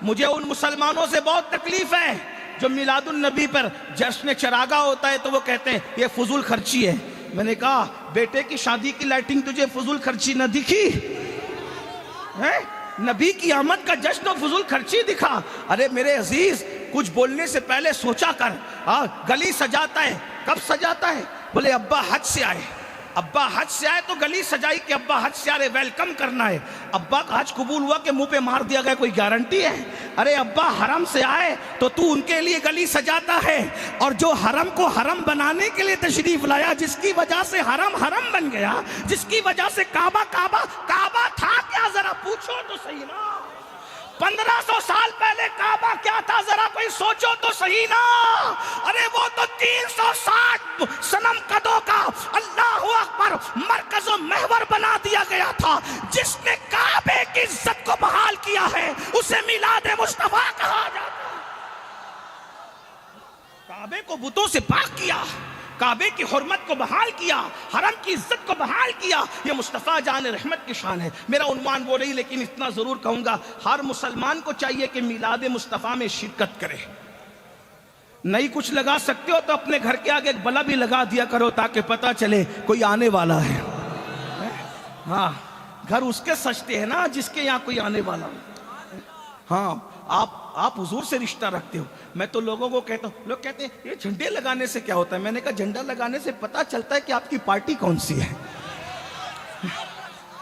مجھے ان مسلمانوں سے بہت تکلیف ہے جو میلاد النبی پر جشن چراغا ہوتا ہے تو وہ کہتے ہیں یہ فضول خرچی ہے. میں نے کہا بیٹے کی شادی کی لائٹنگ تجھے فضول خرچی نہ دکھی؟ نبی کی آمد کا جشن و فضول خرچی دکھا؟ ارے میرے عزیز، کچھ بولنے سے پہلے سوچا کر. گلی سجاتا ہے، کب سجاتا ہے؟ بولے ابا حج سے آئے. ابا حج سے آئے تو گلی سجائی کہ ابا حج سے آ رہے، ویلکم کرنا ہے. ابا کا حج قبول ہوا کہ منہ پہ مار دیا گیا، کوئی گارنٹی ہے؟ ارے ابا حرم سے آئے تو تو ان کے لیے گلی سجاتا ہے، اور جو حرم کو حرم بنانے کے لیے تشریف لایا، جس کی وجہ سے حرم حرم بن گیا، جس کی وجہ سے کعبہ تھا کیا؟ ذرا پوچھو تو صحیح نا. 1500 سال پہلے کعبہ کیا تھا؟ ذرا کوئی سوچو تو صحیح نا. ارے وہ تو 360 صنم قدوں کا اللہ اکبر مرکز و محور بنا دیا گیا تھا. جس نے کعبے کی عزت کو بحال کیا ہے اسے میلاد مصطفیٰ کہا جاتا ہے. کعبے کو بتوں سے پاک کیا، کعبے کی حرمت کو بحال کیا، حرم کی عزت کو بحال کیا. یہ مصطفیٰ جان رحمت کی شان ہے. میرا عنوان وہ نہیں، لیکن اتنا ضرور کہوں گا، ہر مسلمان کو چاہیے کہ میلاد مصطفیٰ میں شرکت کرے. نہیں کچھ لگا سکتے ہو تو اپنے گھر کے آگے ایک بلب بھی لگا دیا کرو تاکہ پتہ چلے کوئی آنے والا ہے. ہاں، گھر اس کے سجتے ہیں نا جس کے یہاں کوئی آنے والا ہو. ہاں، آپ حضور سے رشتہ رکھتے ہو. میں تو لوگوں کو کہتا ہوں، لوگ کہتے ہیں یہ جھنڈے لگانے سے کیا ہوتا ہے؟ میں نے کہا جھنڈا لگانے سے پتہ چلتا ہے کہ آپ کی پارٹی کون سی ہے.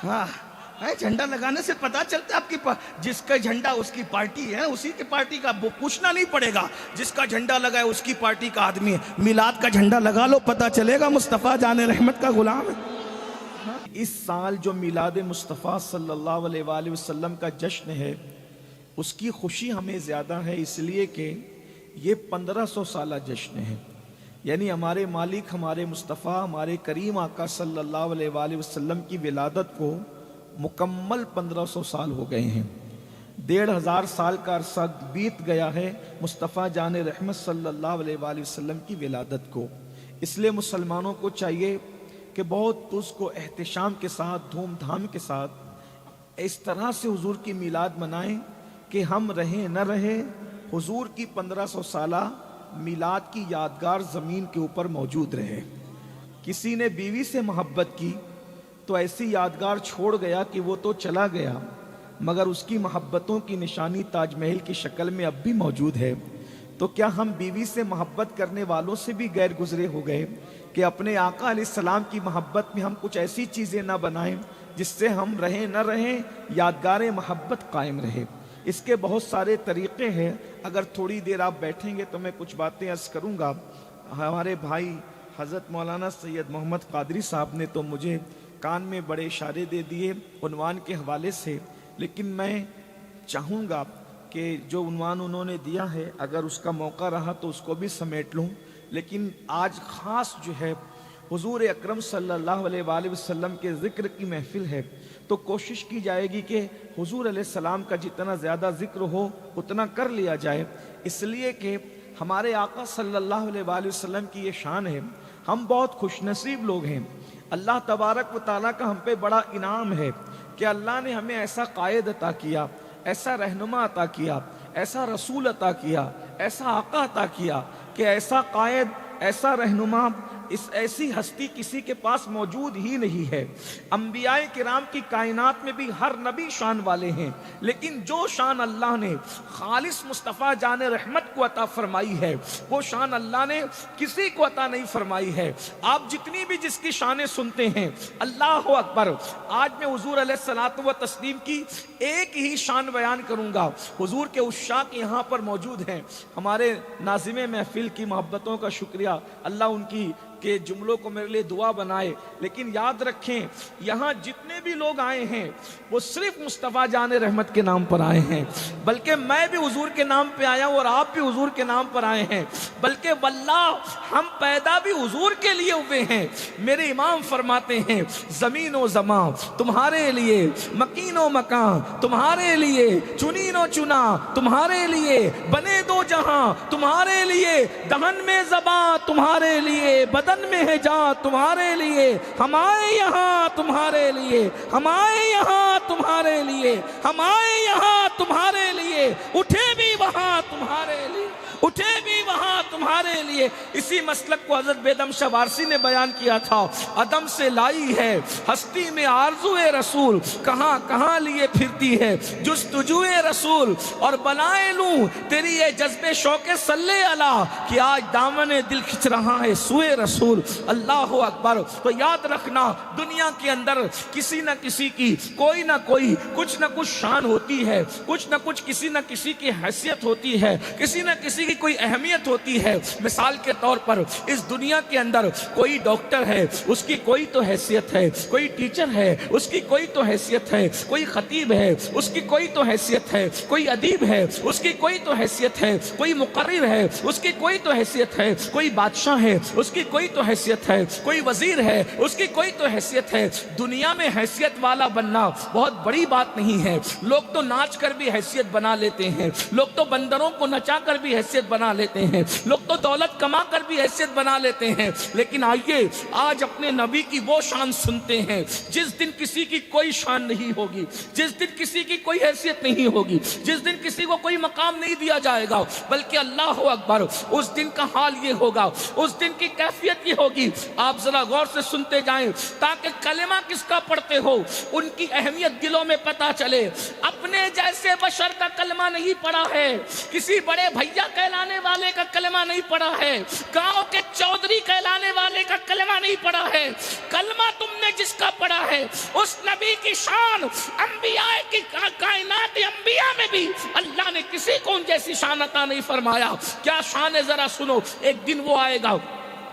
ہاں، جھنڈا لگانے سے پتہ چلتا ہے آپ کی جس کا جھنڈا اس کی پارٹی ہے، اسی کی پارٹی کا پوچھنا نہیں پڑے گا. جس کا جھنڈا لگا ہے اس کی پارٹی کا آدمی ہے. میلاد کا جھنڈا لگا لو، پتہ چلے گا مصطفیٰ جان رحمت کا غلام ہے. اس سال جو میلاد مصطفیٰ صلی اللہ علیہ وآلہ وسلم کا جشن ہے، اس کی خوشی ہمیں زیادہ ہے اس لیے کہ یہ 1500 سالہ جشن ہے. یعنی ہمارے مالک، ہمارے مصطفیٰ، ہمارے کریم آقا صلی اللہ علیہ وآلہ وسلم کی ولادت کو مکمل 1500 سال ہو گئے ہیں. 1500 سال کا عرصہ بیت گیا ہے مصطفیٰ جان رحمت صلی اللہ علیہ وآلہ وسلم کی ولادت کو. اس لیے مسلمانوں کو چاہیے کہ بہت اس کو احتشام کے ساتھ، دھوم دھام کے ساتھ اس طرح سے حضور کی میلاد منائیں کہ ہم رہیں نہ رہیں، حضور کی 1500 سالہ میلاد کی یادگار زمین کے اوپر موجود رہے. کسی نے بیوی سے محبت کی تو ایسی یادگار چھوڑ گیا کہ وہ تو چلا گیا، مگر اس کی محبتوں کی نشانی تاج محل کی شکل میں اب بھی موجود ہے. تو کیا ہم بیوی سے محبت کرنے والوں سے بھی غیر گزرے ہو گئے کہ اپنے آقا علیہ السلام کی محبت میں ہم کچھ ایسی چیزیں نہ بنائیں جس سے ہم رہیں نہ رہیں یادگار محبت قائم رہے. اس کے بہت سارے طریقے ہیں. اگر تھوڑی دیر آپ بیٹھیں گے تو میں کچھ باتیں عرض کروں گا. ہمارے بھائی حضرت مولانا سید محمد قادری صاحب نے تو مجھے کان میں بڑے اشارے دے دیے عنوان کے حوالے سے، لیکن میں چاہوں گا کہ جو عنوان انہوں نے دیا ہے اگر اس کا موقع رہا تو اس کو بھی سمیٹ لوں. لیکن آج خاص جو ہے حضور اکرم صلی اللہ علیہ وآلہ وسلم کے ذکر کی محفل ہے، تو کوشش کی جائے گی کہ حضور علیہ السلام کا جتنا زیادہ ذکر ہو اتنا کر لیا جائے. اس لیے کہ ہمارے آقا صلی اللہ علیہ وآلہ وسلم کی یہ شان ہے. ہم بہت خوش نصیب لوگ ہیں. اللہ تبارک و تعالیٰ کا ہم پہ بڑا انعام ہے کہ اللہ نے ہمیں ایسا قائد عطا کیا، ایسا رہنما عطا کیا، ایسا رسول عطا کیا، ایسا آقا عطا کیا کہ ایسا قائد، ایسا رہنما، ایسی ہستی کسی کے پاس موجود ہی نہیں ہے. انبیاء کرام کی کائنات میں بھی ہر نبی شان والے ہیں، لیکن جو شان اللہ نے خالص مصطفیٰ جان رحمت کو عطا فرمائی ہے وہ شان اللہ نے کسی کو عطا نہیں فرمائی ہے. آپ جتنی بھی جس کی شانیں سنتے ہیں، اللہ اکبر، آج میں حضور علیہ الصلوۃ والتسلیم کی ایک ہی شان بیان کروں گا. حضور کے عشاق یہاں پر موجود ہیں. ہمارے ناظم محفل کی محبتوں کا شکریہ، اللہ ان کی کہ جملوں کو میرے لیے دعا بنائے. لیکن یاد رکھیں یہاں جتنے بھی لوگ آئے ہیں وہ صرف مصطفیٰ جان رحمت کے نام پر آئے ہیں، بلکہ میں بھی حضور کے نام پہ آیا ہوں اور آپ بھی حضور کے نام پر آئے ہیں، بلکہ واللہ ہم پیدا بھی حضور کے لیے ہوئے ہیں. میرے امام فرماتے ہیں زمین و زمان تمہارے لیے، مکین و مکان تمہارے لیے، چنین و چنا تمہارے لیے، بنے دو جہاں تمہارے لیے، دہن میں زباں تمہارے لیے، بدن بدن میں ہے جان تمہارے لیے، ہم آئے یہاں تمہارے لیے، ہم آئے یہاں تمہارے لیے، ہم آئے یہاں تمہارے لیے، اٹھے بھی وہاں تمہارے لیے، اٹھے بھی وہاں تمہارے لیے۔ اسی مسلک کو حضرت بیدم شاہ وارسی نے بیان کیا تھا، عدم سے لائی ہے ہستی میں آرزوئے رسول، کہاں کہاں لیے پھرتی ہے جستجوئے رسول، اور بنائے لوں تیری یہ جذبے شوق صلی اللہ کہ آج دامن دل کھچ رہا ہے سوئے رسول۔ اللہ اکبر۔ تو یاد رکھنا دنیا کے اندر کسی نہ کسی کی کوئی نہ کوئی کچھ نہ کچھ شان ہوتی ہے، کچھ نہ کچھ کسی نہ کسی کی حیثیت ہوتی ہے، کسی نہ کسی کی کوئی اہمیت ہوتی ہے۔ مثال کے طور پر اس دنیا کے اندر کوئی ڈاکٹر ہے، اس کی کوئی تو حیثیت ہے، کوئی ٹیچر ہے اس کی کوئی تو حیثیت ہے، کوئی خطیب ہے اس کی کوئی تو حیثیت ہے، کوئی ادیب ہے اس کی کوئی تو حیثیت ہے، کوئی مقرر ہے اس کی کوئی تو حیثیت ہے، کوئی بادشاہ ہے اس کی کوئی تو حیثیت ہے، کوئی وزیر ہے اس کی کوئی تو حیثیت ہے۔ دنیا میں حیثیت والا بننا بہت بڑی بات نہیں ہے۔ لوگ تو ناچ کر بھی حیثیت بنا لیتے ہیں، لوگ تو بندروں کو نچا کر بھی حیثیت بنا لیتے ہیں، لوگ تو دولت کما کر بھی حیثیت بنا لیتے ہیں، لیکن آئیے آج اپنے نبی کی وہ شان سنتے ہیں جس دن کسی کی کوئی شان نہیں ہوگی، جس دن کسی کی کوئی حیثیت نہیں ہوگی، جس دن کسی کو کوئی مقام نہیں دیا جائے گا، بلکہ اللہ اکبر اس دن کا حال یہ ہوگا، اس دن کی کیفیت یہ ہوگی۔ آپ ذرا غور سے سنتے جائیں تاکہ کلمہ کس کا پڑھتے ہو ان کی اہمیت دلوں میں پتہ چلے۔ اپنے جیسے بشر کا کلمہ نہیں پڑھا ہے، کسی بڑے بھیا کہلانے والے کا کلمہ نہیں پڑھا ہے، گاؤں کے چودھری کہلانے والے کا کلمہ نہیں پڑھا ہے، کلمہ تم نے جس کا پڑھا ہے اس نبی کی شان انبیاء کی کائنات انبیاء میں بھی اللہ نے کسی کو ان جیسی شان عطا نہیں فرمایا۔ کیا شان ہے ذرا سنو۔ ایک دن وہ آئے گا،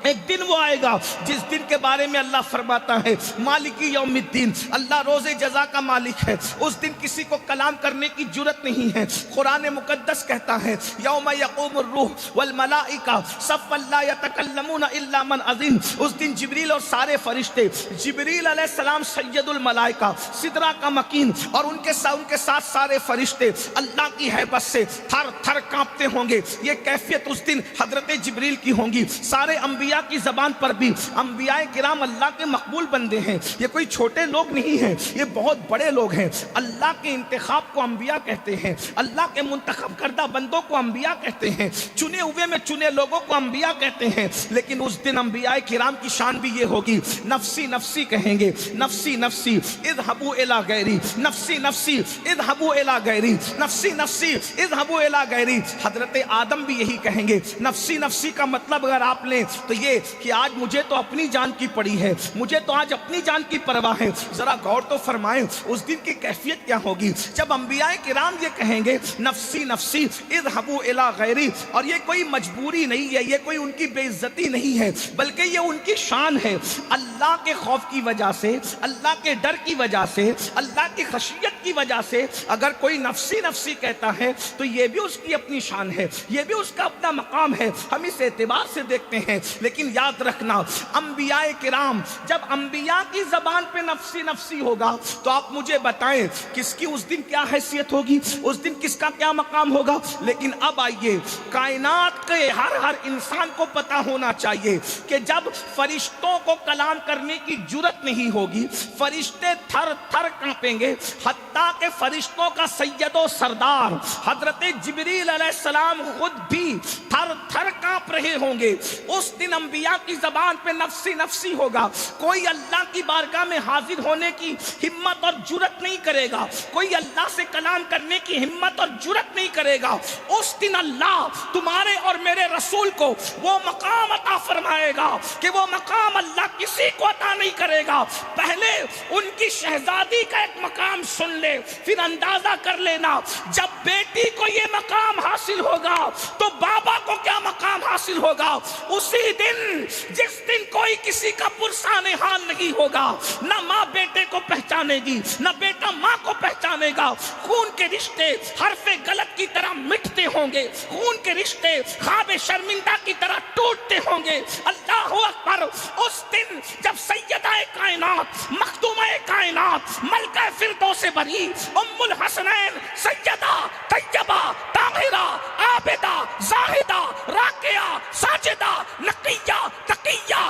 ایک دن وہ آئے گا جس دن کے بارے میں اللہ فرماتا ہے مالکی یوم الدین، اللہ روز جزا کا مالک ہے۔ اس دن کسی کو کلام کرنے کی جرت نہیں ہے۔ قرآن مقدس کہتا ہے یوم یقوم الروح والملائکہ صفا لا یتکلمون الا من اذن۔ اس دن جبریل اور سارے فرشتے، جبریل علیہ السلام سید الملائکہ، سدرہ کا مکین، اور ان کے ساتھ سارے فرشتے اللہ کی ہیبت سے تھر تھر کانپتے ہوں گے۔ یہ کیفیت اس دن حضرت جبریل کی ہوں گی۔ سارے انبیاء کی زبان پر بھی، انبیاء کرام اللہ کے مقبول بندے ہیں، یہ کوئی چھوٹے لوگ نہیں ہیں، یہ بہت بڑے لوگ ہیں۔ اللہ کے انتخاب کو انبیاء کہتے ہیں، اللہ کے منتخب کردہ بندوں کو انبیاء کہتے ہیں، چنے ہوئے میں چنے لوگوں کو انبیاء کہتے ہیں۔ لیکن اس دن انبیاء کرام کی شان بھی یہ ہوگی، نفسی نفسی کہیں گے، نفسی نفسی اذهبوا الی غیری، نفسی نفسی اذهبوا الی غیری، نفسی نفسی اذهبوا الی غیری۔ حضرت آدم بھی یہی کہیں گے۔ نفسی نفسی کا مطلب اگر آپ لیں تو یہ کہ آج مجھے تو اپنی جان کی پڑی ہے، مجھے تو آج اپنی جان کی پرواہ ہے۔ ذرا غور تو فرمائیں اس دن کی کیفیت کیا ہوگی جب انبیاء کرام یہ کہیں گے نفسی نفسی اذهبوا الی غیری، اور یہ کوئی مجبوری نہیں ہے، یہ کوئی ان کی بے عزتی نہیں ہے، بلکہ یہ ان کی شان ہے۔ اللہ کے خوف کی وجہ سے، اللہ کے ڈر کی وجہ سے، اللہ کی خشیت کی وجہ سے اگر کوئی نفسی نفسی کہتا ہے تو یہ بھی اس کی اپنی شان ہے، یہ بھی اس کا اپنا مقام ہے۔ ہم اس اعتبار سے دیکھتے ہیں۔ لیکن یاد رکھنا انبیاء کرام، جب انبیاء کی زبان پہ نفسی نفسی ہوگا تو آپ مجھے بتائیں کس کی اس دن کیا حیثیت ہوگی، اس دن کس کا کیا مقام ہوگا۔ لیکن اب آئیے، کائنات کے ہر انسان کو پتا ہونا چاہیے کہ جب فرشتوں کو کلام کرنے کی جرت نہیں ہوگی، فرشتے تھر تھر کانپیں گے، حتیٰ کہ فرشتوں کا سید و سردار حضرت جبریل علیہ السلام خود بھی تھر تھر کانپ رہے ہوں گے۔ اس دن انبیاء کی زبان پہ نفسی نفسی ہوگا، کوئی اللہ کی بارگاہ میں حاضر ہونے کی ہمت اور جرت نہیں کرے گا، کوئی اللہ سے کلام کرنے کی ہمت اور جرت نہیں کرے گا۔ اس دن اللہ تمہارے اور میرے رسول کو وہ مقام عطا فرمائے گا کہ وہ مقام اللہ کسی کو عطا نہیں کرے گا۔ پہلے ان کی شہزادی کا ایک مقام سن لے، پھر اندازہ کر لینا جب بیٹی کو یہ مقام حاصل ہوگا تو بابا کو کیا مقام حاصل ہوگا۔ اسی دن جس دن کوئی کسی کا پرسان حال نہیں ہوگا، نہ ماں بیٹے کو پہچانے گی، نہ بیٹا ماں کو پہچانے گا، خون کے رشتے حرف غلط کی طرح مٹتے ہوں گے، خون کے رشتے خواب شرمندہ کی طرح ٹوٹتے ہوں گے۔ اللہ اکبر۔ اس دن جب سیدہ کائنات، مخدومہ کائنات، ملکہ فردوس بری، ام الحسنین، سیدہ طیبہ طاہرہ عابدہ زاہدہ راکعہ ساجدہ نقیہ تقیہ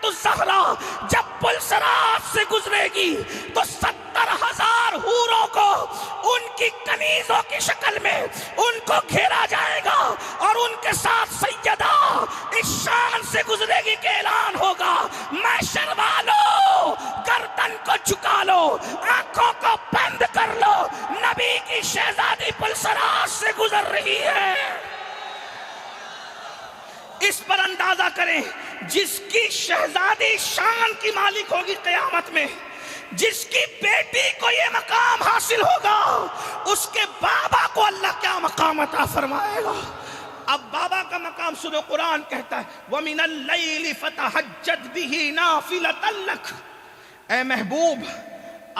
الزہرا جب پل صراط سے گزرے گی تو 70,000 حوروں کو ان کی کنیزوں کی شکل میں ان کو گھیرا جائے گا، اور ان کے ساتھ سیدہ اس شان سے گزرے گی کہ اعلان ہوگا، محشر والو گردن کو جھکا لو، آنکھوں کو بند کر لو، نبی کی شہزادی پل صراط سے گزر رہی ہے۔ اس پر اندازہ کریں، جس کی شہزادی شان کی مالک ہوگی قیامت میں، جس کی بیٹی کو یہ مقام حاصل ہوگا، اس کے بابا کو اللہ کیا مقام عطا فرمائے گا۔ اب بابا کا مقام سنو، قرآن کہتا ہے وَمِنَ اللَّيْلِ فَتَحَجَّدْ بِهِ نَافِلَةً لَكَ، اے محبوب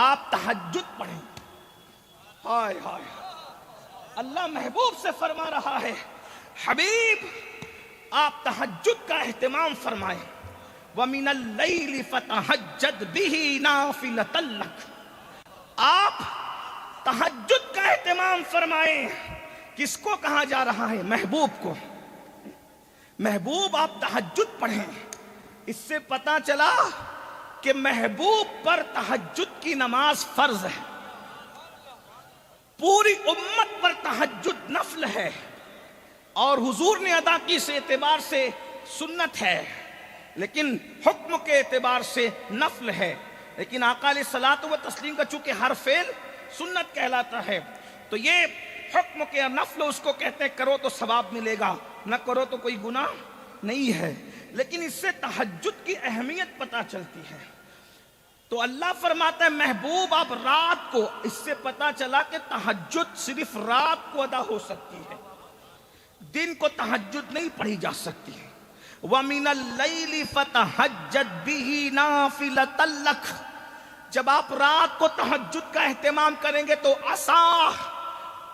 آپ تہجد پڑھیں۔ ہائے ہائے، اللہ محبوب سے فرما رہا ہے حبیب آپ تہجد کا اہتمام فرمائیں۔ وَمِنَ اللَّيْلِ فَتَحَجَّدْ بِهِ نَافِلَةً لَكَ، آپ تہجد کا اہتمام فرمائیں۔ کس کو کہا جا رہا ہے؟ محبوب کو۔ محبوب آپ تہجد پڑھیں۔ اس سے پتا چلا کہ محبوب پر تہجد کی نماز فرض ہے، پوری امت پر تہجد نفل ہے، اور حضور نے ادا کی اس اعتبار سے سنت ہے، لیکن حکم کے اعتبار سے نفل ہے۔ لیکن آقا علیہ الصلوۃ والتسلیم کا چونکہ ہر فعل سنت کہلاتا ہے، تو یہ حکم کے نفل اس کو کہتے ہیں کرو تو ثواب ملے گا، نہ کرو تو کوئی گناہ نہیں ہے۔ لیکن اس سے تہجد کی اہمیت پتہ چلتی ہے۔ تو اللہ فرماتا ہے محبوب آپ رات کو، اس سے پتہ چلا کہ تہجد صرف رات کو ادا ہو سکتی ہے، دن کو تہجد نہیں پڑھی جا سکتی ہے۔ وَمِنَ اللَّيْلِ فَتَحَجَّدْ بِهِ نَافِلَةً لَكَ، جب آپ رات کو تہجد کا اہتمام کریں گے تو عَسَىٰ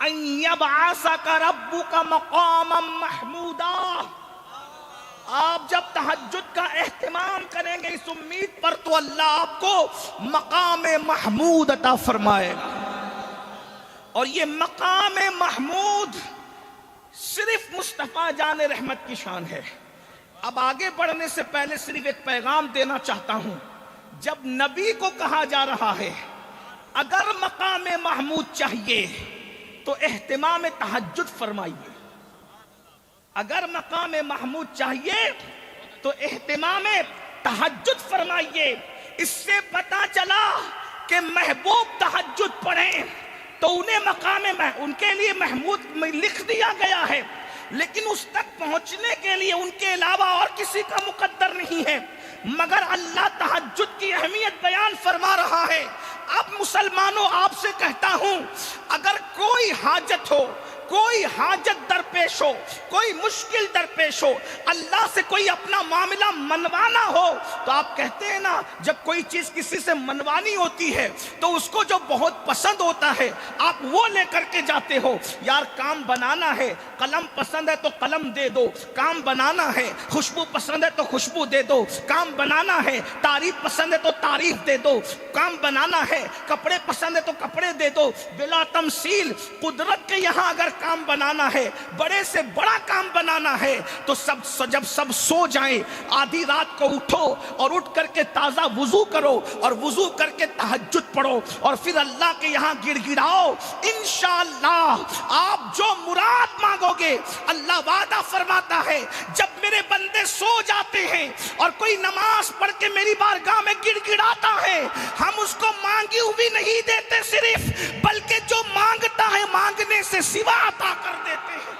أَن يَبْعَثَكَ رَبُّكَ مَقَامًا مَحْمُودًا، آپ جب تہجد کا اہتمام کریں گے اس امید پر تو اللہ آپ کو مقام محمود عطا فرمائے گا۔ اور یہ مقام محمود صرف مصطفیٰ جان رحمت کی شان ہے۔ اب آگے بڑھنے سے پہلے صرف ایک پیغام دینا چاہتا ہوں، جب نبی کو کہا جا رہا ہے اگر مقام محمود چاہیے تو اہتمام تہجد فرمائیے، اگر مقام محمود چاہیے تو اہتمام تہجد فرمائیے۔ اس سے پتا چلا کہ محبوب تہجد پڑھیں تو انہیں مقام ان کے لیے محمود میں لکھ دیا گیا ہے، لیکن اس تک پہنچنے کے لیے ان کے علاوہ اور کسی کا مقدر نہیں ہے۔ مگر اللہ تہجد کی اہمیت بیان فرما رہا ہے۔ اب مسلمانوں آپ سے کہتا ہوں، اگر کوئی حاجت ہو، کوئی حاجت درپیش ہو، کوئی مشکل درپیش ہو، اللہ سے کوئی اپنا معاملہ منوانا ہو، تو آپ کہتے ہیں نا جب کوئی چیز کسی سے منوانی ہوتی ہے تو اس کو جو بہت پسند ہوتا ہے آپ وہ لے کر کے جاتے ہو۔ یار کام بنانا ہے، قلم پسند ہے تو قلم دے دو، کام بنانا ہے، خوشبو پسند ہے تو خوشبو دے دو، کام بنانا ہے، تعریف پسند ہے تو تعریف دے دو، کام بنانا ہے، کپڑے پسند ہے تو کپڑے دے دو۔ بلا تمثیل قدرت کے یہاں اگر کام بنانا ہے، بڑے سے بڑا کام بنانا ہے تو جب سب سو جائیں آدھی رات کو اٹھو اور اٹھ کر کے تازہ وضو کرو اور وضو کر کے تہجد پڑھو اور پھر اللہ کے یہاں گڑ گڑاؤ۔ انشاءاللہ آپ جو مراد مانگو گے اللہ وعدہ فرماتا ہے جب میرے بندے سو جاتے ہیں اور کوئی نماز پڑھ کے میری بارگاہ میں گڑ گڑاتا ہے، ہم اس کو مانگی ہوئی نہیں دیتے صرف، بلکہ جو مانگتا ہے مانگنے سے سوا عطا کر دیتے ہیں۔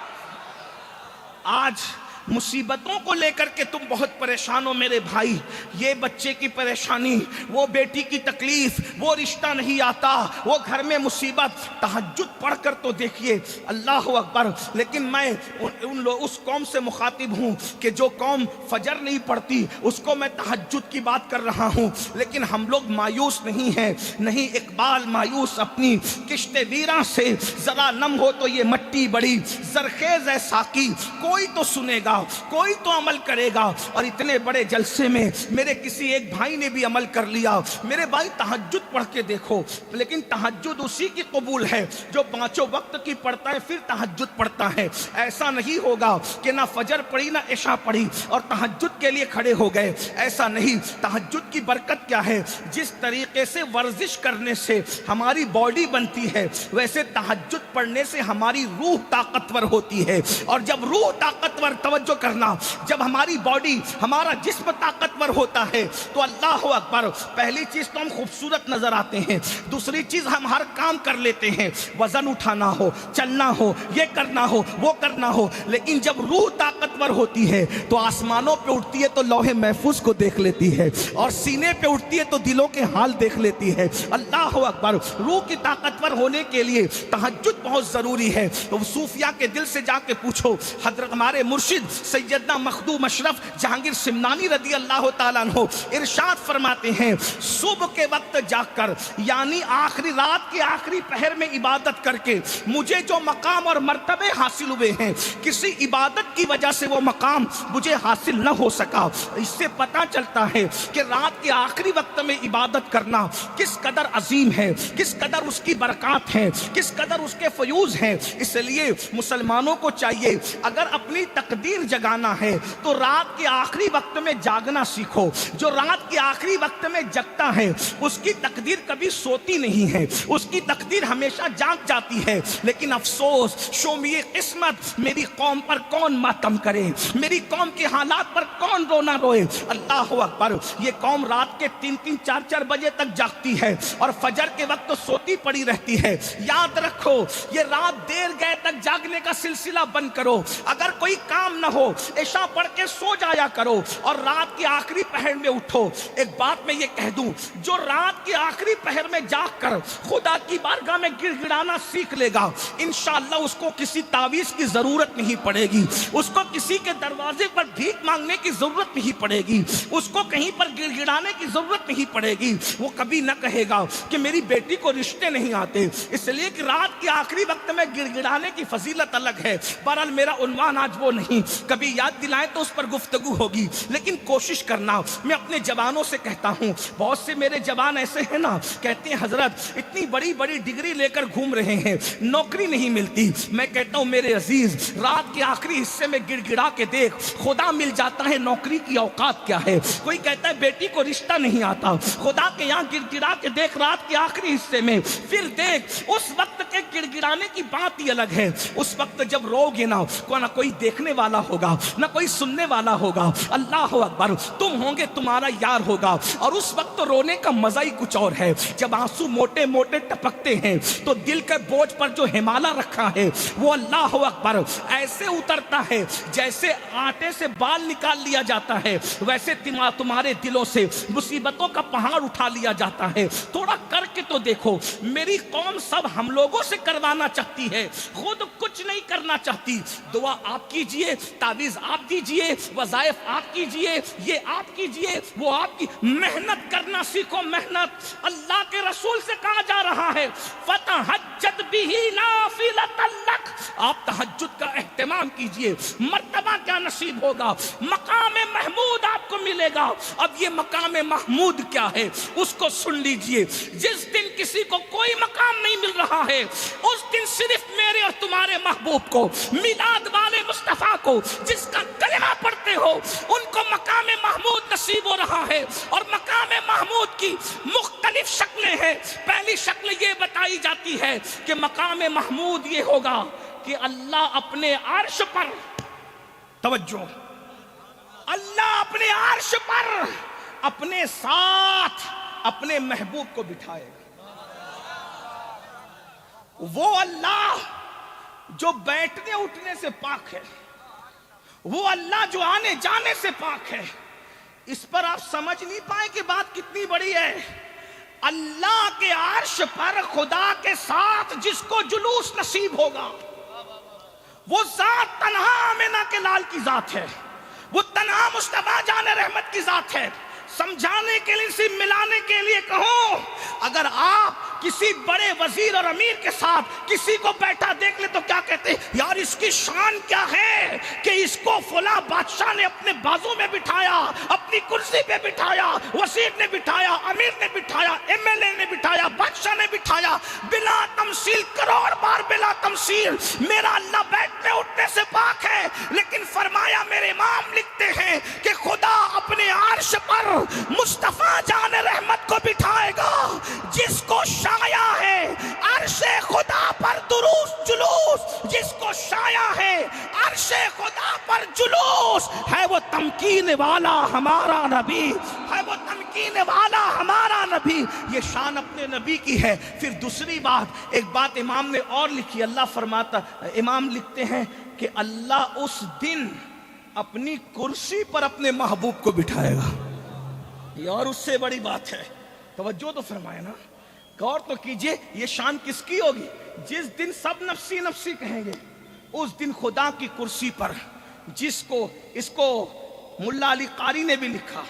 آج مصیبتوں کو لے کر کے تم بہت پریشان ہو میرے بھائی، یہ بچے کی پریشانی، وہ بیٹی کی تکلیف، وہ رشتہ نہیں آتا، وہ گھر میں مصیبت۔ تہجد پڑھ کر تو دیکھیے، اللہ اکبر۔ لیکن میں اس قوم سے مخاطب ہوں کہ جو قوم فجر نہیں پڑھتی، اس کو میں تہجد کی بات کر رہا ہوں۔ لیکن ہم لوگ مایوس نہیں ہیں، نہیں اقبال مایوس اپنی کشت ویراں سے، ذرا نم ہو تو یہ مٹی بڑی زرخیز ہے ساقی، کوئی تو سنے گا گا، کوئی تو عمل کرے گا۔ اور اتنے بڑے جلسے میں میرے کسی ایک بھائی نے بھی عمل کر لیا۔ میرے بھائی تہجد پڑھ کے دیکھو، لیکن تہجد اسی کی قبول ہے جو پانچوں وقت کی پڑھتا ہے پھر تہجد پڑھتا ہے۔ ایسا نہیں ہوگا کہ نہ فجر پڑھی نہ عشاء پڑھی اور تہجد کے لیے کھڑے ہو گئے، ایسا نہیں۔ تہجد کی برکت کیا ہے؟ جس طریقے سے ورزش کرنے سے ہماری باڈی بنتی ہے، ویسے تہجد پڑھنے سے ہماری روح طاقتور ہوتی ہے، اور جب روح طاقتور، توجہ کرنا، جب ہماری باڈی، ہمارا جسم طاقتور ہوتا ہے تو اللہ اکبر، پہلی چیز تو ہم خوبصورت نظر آتے ہیں، دوسری چیز ہم ہر کام کر لیتے ہیں، وزن اٹھانا ہو، چلنا ہو، یہ کرنا ہو، وہ کرنا ہو۔ لیکن جب روح طاقتور ہوتی ہے تو آسمانوں پہ اٹھتی ہے تو لوح محفوظ کو دیکھ لیتی ہے، اور سینے پہ اٹھتی ہے تو دلوں کے حال دیکھ لیتی ہے۔ اللہ اکبر، روح کی طاقتور ہونے کے لیے تہجد بہت ضروری ہے۔ تو صوفیاء کے دل سے جا کے پوچھو، حضرت ہمارے مرشد سیدنا مخدوم اشرف جہانگیر سمنانی رضی اللہ تعالیٰ عنہ ارشاد فرماتے ہیں، صبح کے وقت جاگ کر، یعنی آخری رات کے آخری پہر میں عبادت کر کے مجھے جو مقام اور مرتبے حاصل ہوئے ہیں، کسی عبادت کی وجہ سے وہ مقام مجھے حاصل نہ ہو سکا۔ اس سے پتہ چلتا ہے کہ رات کے آخری وقت میں عبادت کرنا کس قدر عظیم ہے، کس قدر اس کی برکات ہیں، کس قدر اس کے فیوز ہیں۔ اس لیے مسلمانوں کو چاہیے اگر اپنی تقدیر جگانا ہے تو رات کے آخری وقت میں جاگنا سیکھو۔ جو رات کے آخری وقت میں جگتا ہے اس کی تقدیر کبھی سوتی نہیں ہے، اس کی تقدیر ہمیشہ جاگ جاتی ہے۔ لیکن افسوس، شومی قسمت، میری قوم پر کون ماتم کرے، میری قوم کے حالات پر کون رونا روئے۔ اللہ اکبر، یہ قوم رات کے 3-3 4-4 بجے تک جاگتی ہے اور فجر کے وقت تو سوتی پڑی رہتی ہے۔ یاد رکھو، یہ رات دیر گئے تک جاگنے کا سلسلہ بند کرو۔ اگر کوئی کام نہ ہو، عشاء پڑھ کے سو جایا کرو اور رات کے آخری پہر میں اٹھو۔ ایک بات میں یہ کہہ دوں، جو رات کے آخری پہر میں جاگ کر خدا کی بارگاہ میں گڑ گڑانا سیکھ لے گا، انشاءاللہ اس کو کسی تعویذ کی ضرورت نہیں پڑے گی، اس کو کسی کے دروازے پر بھیک مانگنے کی ضرورت نہیں پڑے گی، اس کو کہیں پر گڑ گڑانے کی ضرورت نہیں پڑے گی۔ وہ کبھی نہ کہے گا کہ میری بیٹی کو رشتے نہیں آتے، اس لیے کہ رات کے آخری وقت میں گڑ گڑانے کی فضیلت الگ ہے۔ بہرحال میرا عنوان آج وہ نہیں، کبھی یاد دلائیں تو اس پر گفتگو ہوگی، لیکن کوشش کرنا۔ میں اپنے جوانوں سے کہتا ہوں، بہت سے میرے جوان ایسے ہیں نا، کہتے ہیں حضرت اتنی بڑی بڑی ڈگری لے کر گھوم رہے ہیں، نوکری نہیں ملتی۔ میں کہتا ہوں میرے عزیز، رات کے آخری حصے میں گڑ گڑا کے دیکھ، خدا مل جاتا ہے نوکری کی اوقات کیا ہے۔ کوئی کہتا ہے بیٹی کو رشتہ نہیں آتا، خدا کے یہاں گڑ گڑا کے دیکھ رات کے آخری حصے میں، پھر دیکھ اس وقت کے گڑ گڑانے کی بات ہی الگ ہے۔ اس وقت جب رو گے نا، نہ کوئی دیکھنے والا ہوگا، نہ کوئی سننے والا ہوگا۔ اللہ اکبر، تم ہوں گے، تمہارا یار ہوگا، اور اس وقت رونے کا مزہ ہی کچھ اور ہے۔ جب آنسو موٹے موٹے ٹپکتے ہیں تو دل کے بوجھ پر جو ہمالا رکھا ہے وہ اللہ اکبر ایسے اترتا ہے جیسے آٹے سے بال نکال لیا جاتا ہے، ویسے تمہارے دلوں سے مصیبتوں کا پہاڑ اٹھا لیا جاتا ہے۔ تھوڑا کر کے تو دیکھو، میری قوم سب ہم لوگوں سے کروانا چاہتی ہے، خود کچھ نہیں کرنا چاہتی۔ دعا آپ کیجئے، تعویذ آپ دیجئے، وظائف آپ کیجئے، یہ آپ کیجئے، وہ آپ کی محنت کرنا سیکھو۔ محنت اللہ کے رسول سے کہا جا رہا ہے، فَتَحَجَّدْ بِهِ نَافِلَةً لَكَ، آپ تہجد کا اہتمام کیجئے۔ مرتبہ کیا نصیب ہوگا، مقام محمود آپ کو ملے گا۔ اب یہ مقام محمود کیا ہے اس کو سن لیجئے۔ جس دن کسی کو کوئی مقام نہیں مل رہا ہے، اس دن صرف میرے اور تمہارے محبوب کو، میلاد والے مصطفیٰ کو، جس کا کلمہ پڑھتے ہو، ان کو مقام محمود نصیب ہو رہا ہے۔ اور مقام محمود کی مختلف شکلیں ہیں۔ پہلی شکل یہ بتائی جاتی ہے کہ مقام محمود یہ ہوگا کہ اللہ اپنے عرش پر، توجہ، اللہ اپنے عرش پر اپنے ساتھ اپنے محبوب کو بٹھائے گا۔ وہ اللہ جو بیٹھنے اٹھنے سے پاک ہے، وہ اللہ جو آنے جانے سے پاک ہے۔ اس پر آپ سمجھ نہیں پائے کہ بات کتنی بڑی ہے۔ اللہ کے عرش پر خدا کے ساتھ جس کو جلوس نصیب ہوگا، وہ ذات تنہا آمنہ کے لال کی ذات ہے، وہ تنہا مصطفیٰ جان رحمت کی ذات ہے۔ سمجھانے کے لیے، صرف ملانے کے لیے کہوں، اگر آپ کسی بڑے وزیر اور امیر کے ساتھ کسی کو بیٹھا دیکھ لے تو کیا کہتے ہیں؟ یار اس کی شان کیا ہے کہ اس کو فلاں بادشاہ نے اپنے بازو میں بٹھایا، اپنی کرسی پہ بٹھایا، وزیر نے بٹھایا، امیر نے بٹھایا، ایم ایل اے نے بٹھایا، بادشاہ نے بٹھایا، بلا تمثیل، کروڑ بار بلا تمثیل میرا اللہ بیٹھنے اٹھنے سے پاک ہے۔ لیکن فرمایا میرے امام لکھتے ہیں کہ خدا اپنے عرش پر مصطفیٰ جان رحمت کو بٹھائے گا جس کو شایع ہے عرش خدا پر دروس جلوس، جس کو شایع ہے عرش خدا پر جلوس، ہے وہ تمکین والا ہمارا نبی، ہے وہ تمکین والا ہمارا نبی۔ یہ شان اپنے نبی کی ہے۔ پھر دوسری بات، ایک بات امام نے اور لکھی، اللہ فرماتا، امام لکھتے ہیں کہ اللہ اس دن اپنی کرسی پر اپنے محبوب کو بٹھائے گا۔ یہ اور اس سے بڑی بات ہے، توجہ تو فرمائے نا، غور تو کیجئے، یہ شان کس کی ہوگی؟ جس دن سب نفسی نفسی کہیں گے، اس دن خدا کی کرسی پر، جس کو، اس کو ملا علی قاری نے بھی لکھا،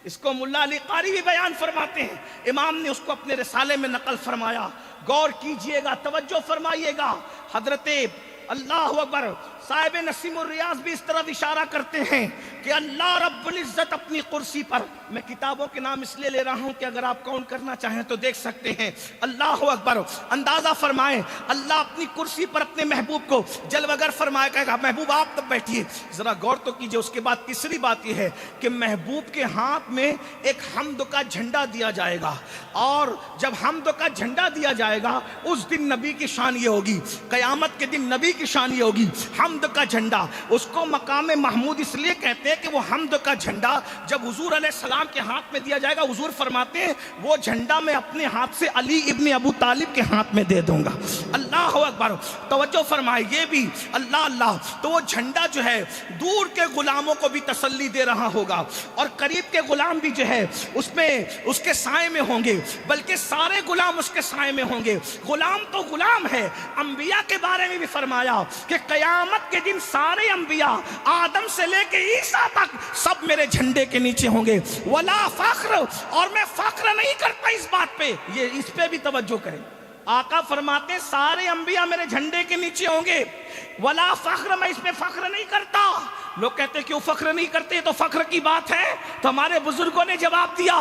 اس کو ملا علی قاری بھی بیان فرماتے ہیں، امام نے اس کو اپنے رسالے میں نقل فرمایا۔ غور کیجئے گا، توجہ فرمائیے گا، حضرت اللہ اکبر صاحب نسیم الریاض بھی اس طرف اشارہ کرتے ہیں کہ اللہ رب العزت اپنی کرسی پر، میں کتابوں کے نام اس لیے لے رہا ہوں کہ اگر آپ کاؤنٹ کرنا چاہیں تو دیکھ سکتے ہیں، اللہ اکبر، اندازہ فرمائیں، اللہ اپنی کرسی پر اپنے محبوب کو جلوگر فرمائے، کہے گا محبوب آپ تب بیٹھیے۔ ذرا غور تو کیجئے، اس کے بعد تیسری بات یہ ہے کہ محبوب کے ہاتھ میں ایک حمد کا جھنڈا دیا جائے گا، اور جب حمد کا جھنڈا دیا جائے گا اس دن نبی کی شان یہ ہوگی، قیامت کے دن نبی کی شان یہ ہوگی، حمد کا جھنڈا۔ اس کو مقام محمود اس لیے کہتے ہیں کہ وہ حمد کا جھنڈا جب حضور علیہ السلام کے ہاتھ میں دیا جائے گا، حضور فرماتے ہیں وہ جھنڈا میں اپنے ہاتھ سے علی ابن ابو طالب کے ہاتھ میں دے دوں گا۔ اللہ اکبر، توجہ فرمائے، یہ بھی اللہ اللہ، تو وہ جھنڈا جو ہے دور کے غلاموں کو بھی تسلی دے رہا ہوگا، اور قریب کے غلام بھی جو ہے اس میں اس کے سائے میں ہوں گے، بلکہ سارے غلام اس کے سائے میں ہوں گے۔ غلام تو غلام ہے، انبیاء کے بارے میں بھی فرمایا کہ قیامت کے دن سارے انبیاء آدم سے لے کے عیسیٰ تک سب میرے جھنڈے کے نیچے ہوں گے، ولا فخر، اور میں فخر نہیں کرتا اس بات پہ، یہ اس پہ بھی توجہ کریں، آقا فرماتے ہیں سارے انبیاء میرے جھنڈے کے نیچے ہوں گے، ولا فخر، میں اس پہ فخر نہیں کرتا۔ لوگ کہتے ہیں کیوں فخر نہیں کرتے، تو فخر کی بات ہے، تو ہمارے بزرگوں نے جواب دیا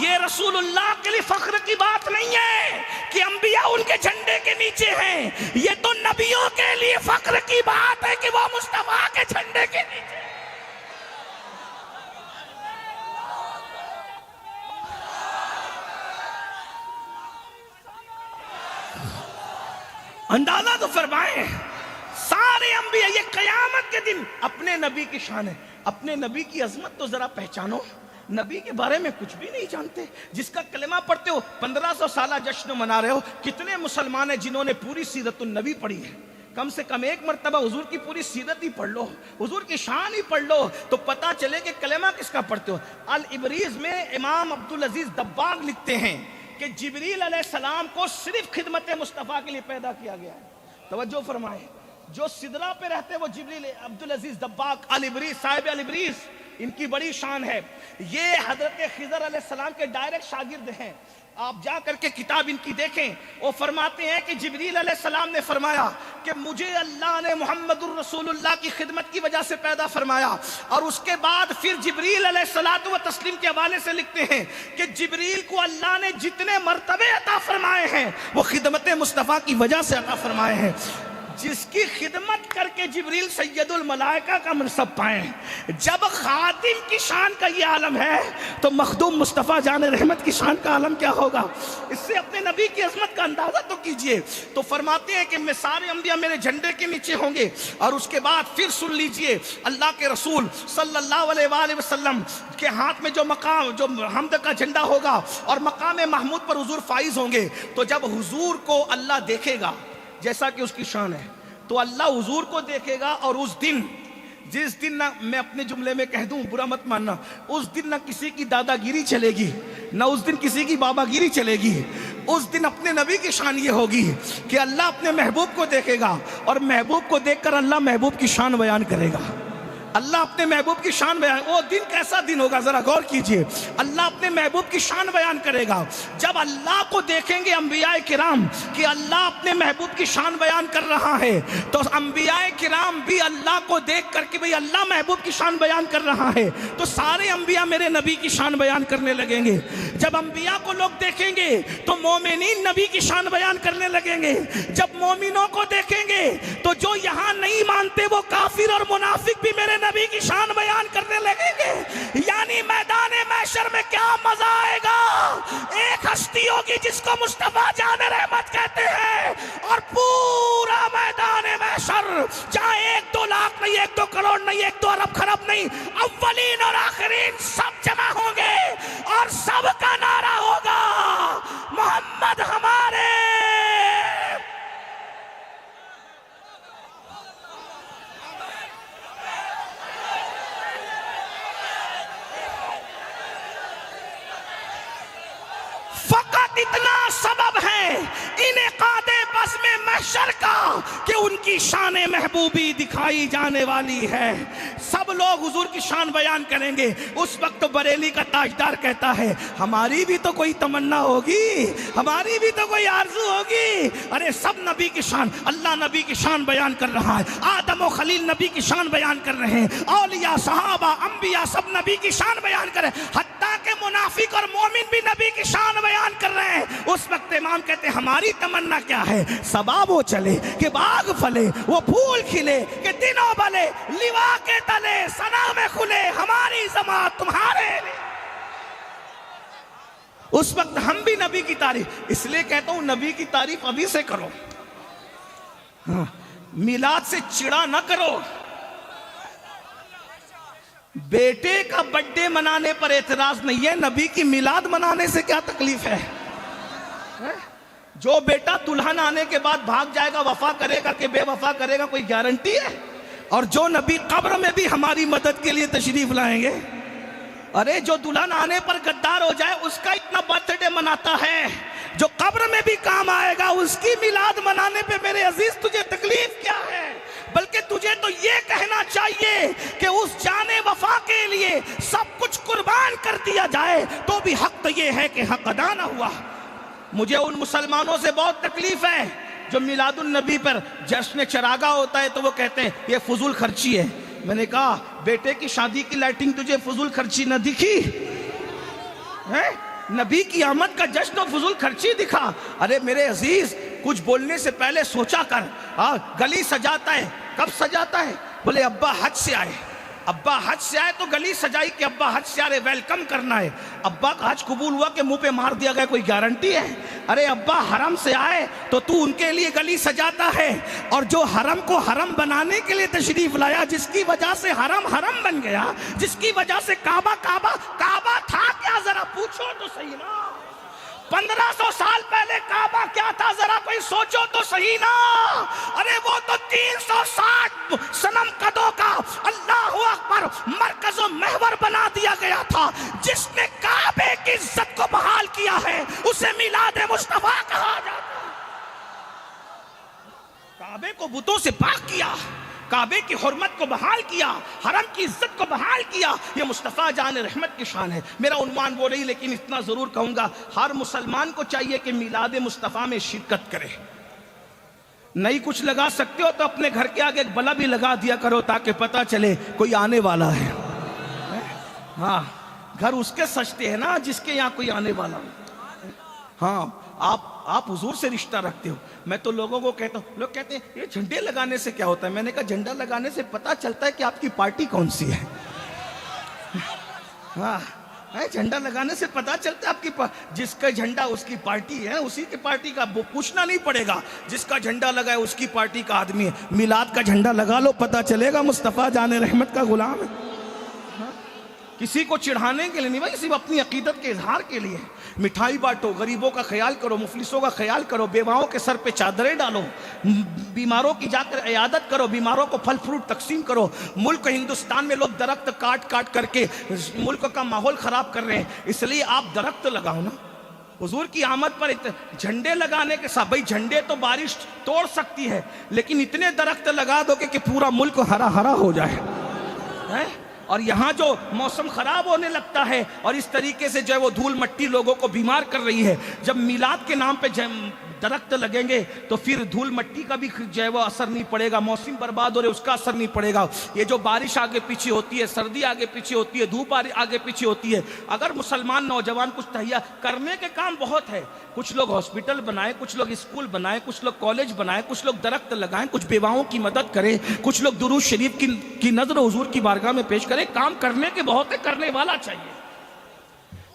یہ رسول اللہ کے لیے فخر کی بات نہیں ہے کہ انبیاء ان کے جھنڈے کے نیچے ہیں، یہ تو نبیوں کے لیے فخر کی بات ہے کہ وہ مصطفیٰ کے جھنڈے کے نیچے۔ اندازہ تو فرمائیں، سارے انبیاء، یہ قیامت کے دن اپنے نبی کی شان ہے، اپنے نبی کی عظمت تو ذرا پہچانو، نبی کے بارے میں کچھ بھی نہیں جانتے، جس کا کلمہ پڑھتے ہو 1500 سالہ جشن منا رہے ہو، کتنے مسلمان ہیں جنہوں نے پوری سیرت النبی پڑھی ہے؟ کم سے کم ایک مرتبہ حضور کی پوری سیرت ہی پڑھ لو، حضور کی شان ہی پڑھ لو، تو پتہ چلے کہ کلمہ کس کا پڑھتے ہو۔ الابریز میں امام عبدالعزیز دباغ لکھتے ہیں کہ جبریل علیہ السلام کو صرف خدمت مصطفیٰ کے لیے پیدا کیا گیا ہے۔ توجہ فرمائیں، جو سدرہ پہ رہتے وہ جبریل، عبدالعزیز دباغ الابریز، صاحب الابریز، ان کی بڑی شان ہے، یہ حضرت خضر علیہ السلام کے ڈائریکٹ شاگرد ہیں، آپ جا کر کے کتاب ان کی دیکھیں، وہ فرماتے ہیں کہ جبریل علیہ السلام نے فرمایا کہ مجھے اللہ نے محمد الرسول اللہ کی خدمت کی وجہ سے پیدا فرمایا، اور اس کے بعد پھر جبریل علیہ الصلوۃ والتسلیم کے حوالے سے لکھتے ہیں کہ جبریل کو اللہ نے جتنے مرتبے عطا فرمائے ہیں وہ خدمت مصطفیٰ کی وجہ سے عطا فرمائے ہیں۔ جس کی خدمت کر کے جبریل سید الملائکہ کا منصب پائیں، جب خادم کی شان کا یہ عالم ہے تو مخدوم مصطفیٰ جان رحمت کی شان کا عالم کیا ہوگا؟ اس سے اپنے نبی کی عظمت کا اندازہ تو کیجئے۔ تو فرماتے ہیں کہ میں سارے انبیاء میرے جھنڈے کے نیچے ہوں گے، اور اس کے بعد پھر سن لیجئے اللہ کے رسول صلی اللہ علیہ وآلہ وسلم کے ہاتھ میں جو مقام، جو حمد کا جھنڈا ہوگا، اور مقام محمود پر حضور فائز ہوں گے، تو جب حضور کو اللہ دیکھے گا جیسا کہ اس کی شان ہے، تو اللہ حضور کو دیکھے گا، اور اس دن، جس دن نہ، میں اپنے جملے میں کہہ دوں برا مت ماننا، اس دن نہ کسی کی دادا گیری چلے گی، نہ اس دن کسی کی بابا گیری چلے گی، اس دن اپنے نبی کی شان یہ ہوگی کہ اللہ اپنے محبوب کو دیکھے گا، اور محبوب کو دیکھ کر اللہ محبوب کی شان بیان کرے گا۔ اللہ اپنے محبوب کی شان بیان، وہ دن کیسا دن ہوگا ذرا غور کیجئے. اللہ اپنے محبوب کی شان بیان کرے گا. جب اللہ کو دیکھیں گے انبیاء کرام کہ اللہ اپنے محبوب کی شان بیان کر رہا ہے، تو انبیاء کرام بھی اللہ کو دیکھ کر کے بھئی اللہ محبوب کی شان بیان کر رہا ہے، تو سارے انبیاء میرے نبی کی شان بیان کرنے لگیں گے. جب انبیاء کو لوگ دیکھیں گے تو مومنین نبی کی شان بیان کرنے لگیں گے. جب مومنوں کو دیکھیں گے تو جو یہاں نہیں مانتے وہ کافر اور منافق بھی میرے نبی کی شان بیان کرنے لگیں گے. یعنی میدان محشر میں کیا مزہ آئے گا. ایک ہستی ہوگی جس کو مصطفیٰ جان رحمت کہتے ہیں، اور پورا میدان محشر جہاں 1-2 لاکھ نہیں، 1-2 کروڑ نہیں، 1-2 ارب خرب نہیں، اولین اور آخرین سب جمع ہوں گے اور سب کا نعرہ ہوگا محمد ہمارے. فقط اتنا سبب ہے انعقاد بزم محشر کا کہ ان کی شان محبوبی دکھائی جانے والی ہے. سب لوگ حضور کی شان بیان کریں گے. اس وقت بریلی کا تاجدار کہتا ہے ہماری بھی تو کوئی تمنا ہوگی، ہماری بھی تو کوئی آرزو ہوگی. ارے سب نبی کی شان، اللہ نبی کی شان بیان کر رہا ہے، آدم و خلیل نبی کی شان بیان کر رہے ہیں، اولیاء صحابہ انبیاء سب نبی کی شان بیان کر رہے ہیں، حتیٰ کہ منافق اور مومن بھی نبی کی شان بیان کر رہے ہیں. اس وقت امام کہتے ہیں ہماری تمنا کیا ہے، سبا وہ چلے کہ باغ پھلے، وہ پھول کھلے کہ دنوں بلے، لیوا کے تلے ثنا میں کھلے ہماری زماں تمہارے لیے. اس وقت ہم بھی نبی کی تعریف، اس لیے کہتا ہوں نبی کی تعریف ابھی سے کرو، میلاد سے چڑا نہ کرو. بیٹے کا برتھ ڈے منانے پر اعتراض نہیں ہے، نبی کی میلاد منانے سے کیا تکلیف ہے؟ جو بیٹا دلہن آنے کے بعد بھاگ جائے گا وفا کرے گا کہ بے وفا کرے گا، کوئی گارنٹی ہے؟ اور جو نبی قبر میں بھی ہماری مدد کے لیے تشریف لائیں گے. ارے جو دلہن آنے پر غدار ہو جائے اس کا اتنا برتھ ڈے مناتا ہے، جو قبر میں بھی کام آئے گا اس کی میلاد منانے پہ میرے عزیز تجھے تکلیف کیا ہے؟ بلکہ تجھے تو یہ کہنا چاہیے کہ اس جان وفا کے لیے سب کچھ قربان کر دیا جائے تو بھی حق تو یہ ہے کہ حق ادا نہ ہوا. مجھے ان مسلمانوں سے بہت تکلیف ہے جو میلاد النبی پر جشن چراغا ہوتا ہے تو وہ کہتے ہیں یہ فضول خرچی ہے. میں نے کہا بیٹے کی شادی کی لائٹنگ تجھے فضول خرچی نہ دکھی؟ نبی کی آمد کا جشن و فضول خرچی دکھا؟ ارے میرے عزیز کچھ بولنے سے پہلے سوچا کر. گلی سجاتا ہے، کب سجاتا ہے؟ بولے ابا حج سے آئے، ابا حج سے آئے تو گلی سجائی کہ ابا حج سے آ رہے، ویلکم کرنا ہے. ابا کا حج قبول ہوا کہ منہ پہ مار دیا گیا، کوئی گارنٹی ہے؟ ارے ابا حرم سے آئے تو تو ان کے لیے گلی سجاتا ہے، اور جو حرم کو حرم بنانے کے لیے تشریف لایا، جس کی وجہ سے حرم حرم بن گیا، جس کی وجہ سے کعبہ کعبہ تھا کیا ذرا پوچھو تو صحیح نا. 1500 سال پہلے کعبہ کیا تھا ذرا کوئی سوچو تو صحیح نا. ارے وہ تو 360 صنم قدوں کا اللہ اکبر مرکز و محور بنا دیا گیا تھا. جس نے کعبے کی عزت کو بحال کیا ہے اسے میلاد مصطفیٰ کہا جاتا ہے. کعبے کو بتوں سے پاک کیا، کعبے کی حرمت کو بحال کیا، حرم کی عزت کو بحال کیا، یہ مصطفیٰ جان رحمت کی شان ہے. میرا عنوان وہ نہیں، لیکن اتنا ضرور کہوں گا ہر مسلمان کو چاہیے کہ میلاد مصطفیٰ میں شرکت کرے. نہیں کچھ لگا سکتے ہو تو اپنے گھر کے آگے ایک بلب بھی لگا دیا کرو تاکہ پتہ چلے کوئی آنے والا ہے. ہاں گھر اس کے سجتے ہیں نا جس کے یہاں کوئی آنے والا ہو. ہاں آپ حضور سے رشتہ رکھتے ہو. میں تو لوگوں کو کہتا ہوں، لوگ کہتے ہیں یہ جھنڈے لگانے سے کیا ہوتا ہے؟ میں نے کہا جھنڈا لگانے سے پتہ چلتا ہے کہ آپ کی پارٹی کون سی ہے. ہاں جھنڈا لگانے سے پتہ چلتا ہے آپ کی جس کا جھنڈا اس کی پارٹی ہے، اسی کی پارٹی کا پوچھنا نہیں پڑے گا. جس کا جھنڈا لگا ہے اس کی پارٹی کا آدمی ہے. میلاد کا جھنڈا لگا لو پتہ چلے گا مصطفیٰ جان رحمت کا غلام ہے. کسی کو چڑھانے کے لیے نہیں بھائی، صرف اپنی عقیدت کے اظہار کے لیے. مٹھائی بانٹو، غریبوں کا خیال کرو، مفلسوں کا خیال کرو، بیواؤں کے سر پہ چادریں ڈالو، بیماروں کی جا کر عیادت کرو، بیماروں کو پھل فروٹ تقسیم کرو. ملک ہندوستان میں لوگ درخت کاٹ کر کے ملک کا ماحول خراب کر رہے ہیں، اس لیے آپ درخت لگاؤ نا. حضور کی آمد پر جھنڈے لگانے کے ساتھ، بھائی جھنڈے تو بارش توڑ سکتی ہے لیکن اتنے درخت لگا دو کہ پورا ملک ہرا ہرا ہو جائے. ہیں؟ اور یہاں جو موسم خراب ہونے لگتا ہے اور اس طریقے سے جو ہے وہ دھول مٹی لوگوں کو بیمار کر رہی ہے، جب میلاد کے نام پہ درخت لگیں گے تو پھر دھول مٹی کا بھی جو ہے وہ اثر نہیں پڑے گا، موسم برباد ہو رہے اس کا اثر نہیں پڑے گا۔ یہ جو بارش آگے پیچھے ہوتی ہے، سردی آگے پیچھے ہوتی ہے، دھوپ آگے پیچھے ہوتی ہے، اگر مسلمان نوجوان کچھ تہیا کرنے کے کام بہت ہے، کچھ لوگ ہاسپٹل بنائیں، کچھ لوگ اسکول بنائیں، کچھ لوگ کالج بنائیں، کچھ لوگ درخت لگائیں، کچھ بیواؤں کی مدد کریں، کچھ لوگ درود شریف کی نظر حضور کی بارگاہ میں پیش کریں۔ کام کرنے کے بہت ہے، کرنے والا چاہیے۔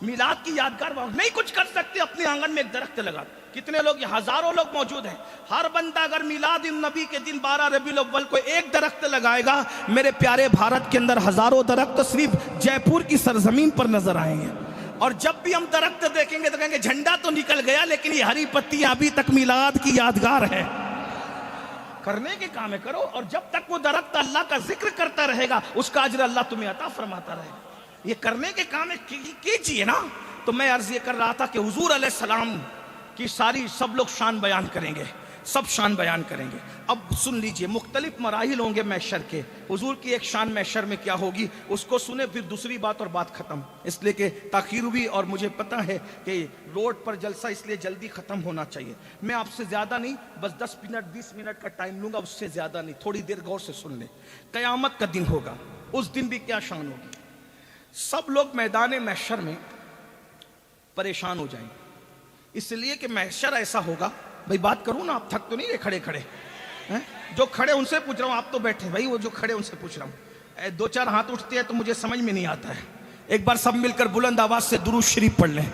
میلاد کی یادگار نہیں کچھ کر سکتے، اپنے آنگن میں ایک درخت لگا۔ کتنے لوگ، ہزاروں لوگ موجود ہیں، ہر بندہ اگر میلاد النبی کے دن 12 ربیع الاول کو ایک درخت لگائے گا، میرے پیارے بھارت کے اندر ہزاروں درخت صرف جے پور کی سرزمین پر نظر آئیں گے۔ اور جب بھی ہم درخت دیکھیں گے تو کہیں گے جھنڈا تو نکل گیا لیکن یہ ہری پتیاں ابھی تک میلاد کی یادگار ہے۔ کرنے کے کام ہے کرو، اور جب تک وہ درخت اللہ کا ذکر کرتا رہے گا اس کا اجر اللہ تمہیں عطا فرماتا رہے گا۔ یہ کرنے کے کام ہے کیجئے نا۔ تو میں عرض یہ کر رہا تھا کہ حضور علیہ السلام کی سب لوگ شان بیان کریں گے، سب شان بیان کریں گے۔ اب سن لیجئے، مختلف مراحل ہوں گے محشر کے۔ حضور کی ایک شان محشر میں کیا ہوگی اس کو سنیں، پھر دوسری بات اور بات ختم، اس لیے کہ تاخیر ہوئی اور مجھے پتا ہے کہ روڈ پر جلسہ اس لیے جلدی ختم ہونا چاہیے۔ میں آپ سے زیادہ نہیں، بس 10 منٹ 20 منٹ کا ٹائم لوں گا، اس سے زیادہ نہیں، تھوڑی دیر غور سے سن لیں۔ قیامت کا دن ہوگا، اس دن بھی کیا شان ہوگی؟ سب لوگ میدان محشر میں پریشان ہو جائیں گے، اس لیے کہ محشر ایسا ہوگا۔ بھائی بات کروں نا، آپ تھک تو نہیں رہے کھڑے کھڑے؟ جو کھڑے ان سے پوچھ رہا ہوں، آپ تو بیٹھے، بھائی وہ جو کھڑے ان سے پوچھ رہا ہوں۔ 2-4 ہاتھ اٹھتے ہیں تو مجھے سمجھ میں نہیں آتا ہے۔ ایک بار سب مل کر بلند آواز سے درود شریف پڑھ لیں۔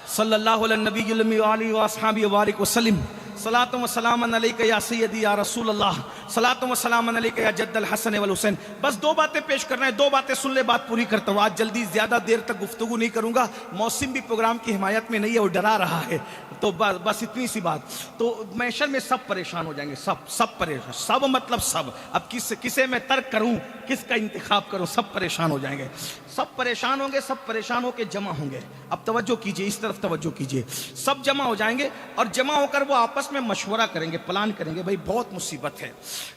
صلی اللہ علیہ نبی المی وآلہ وآصحابہ وبارک وسلم۔ صلاۃ و سلام علیک یا سیدی یا رسول اللہ، صلاۃ و سلام علیک یا جد الحسن والحسین۔ بس 2 باتیں پیش کرنا ہے، 2 باتیں سن لے، بات پوری کرتا ہوں۔ آج جلدی زیادہ دیر تک گفتگو نہیں کروں گا، موسم بھی پروگرام کی حمایت میں نہیں ہے، وہ ڈرا رہا ہے، تو بس اتنی سی بات۔ تو محشر میں سب پریشان ہو جائیں گے، سب پریشان، سب مطلب سب۔ اب کسے میں ترک کروں، کس کا انتخاب کروں؟ سب پریشان ہو جائیں گے، سب پریشان ہوں گے، سب پریشان ہو کے جمع ہوں گے۔ اب توجہ کیجئے، اس طرف توجہ کیجئے۔ سب جمع ہو جائیں گے اور جمع ہو کر وہ آپس میں مشورہ کریں گے، پلان کریں گے، بھائی بہت مصیبت ہے،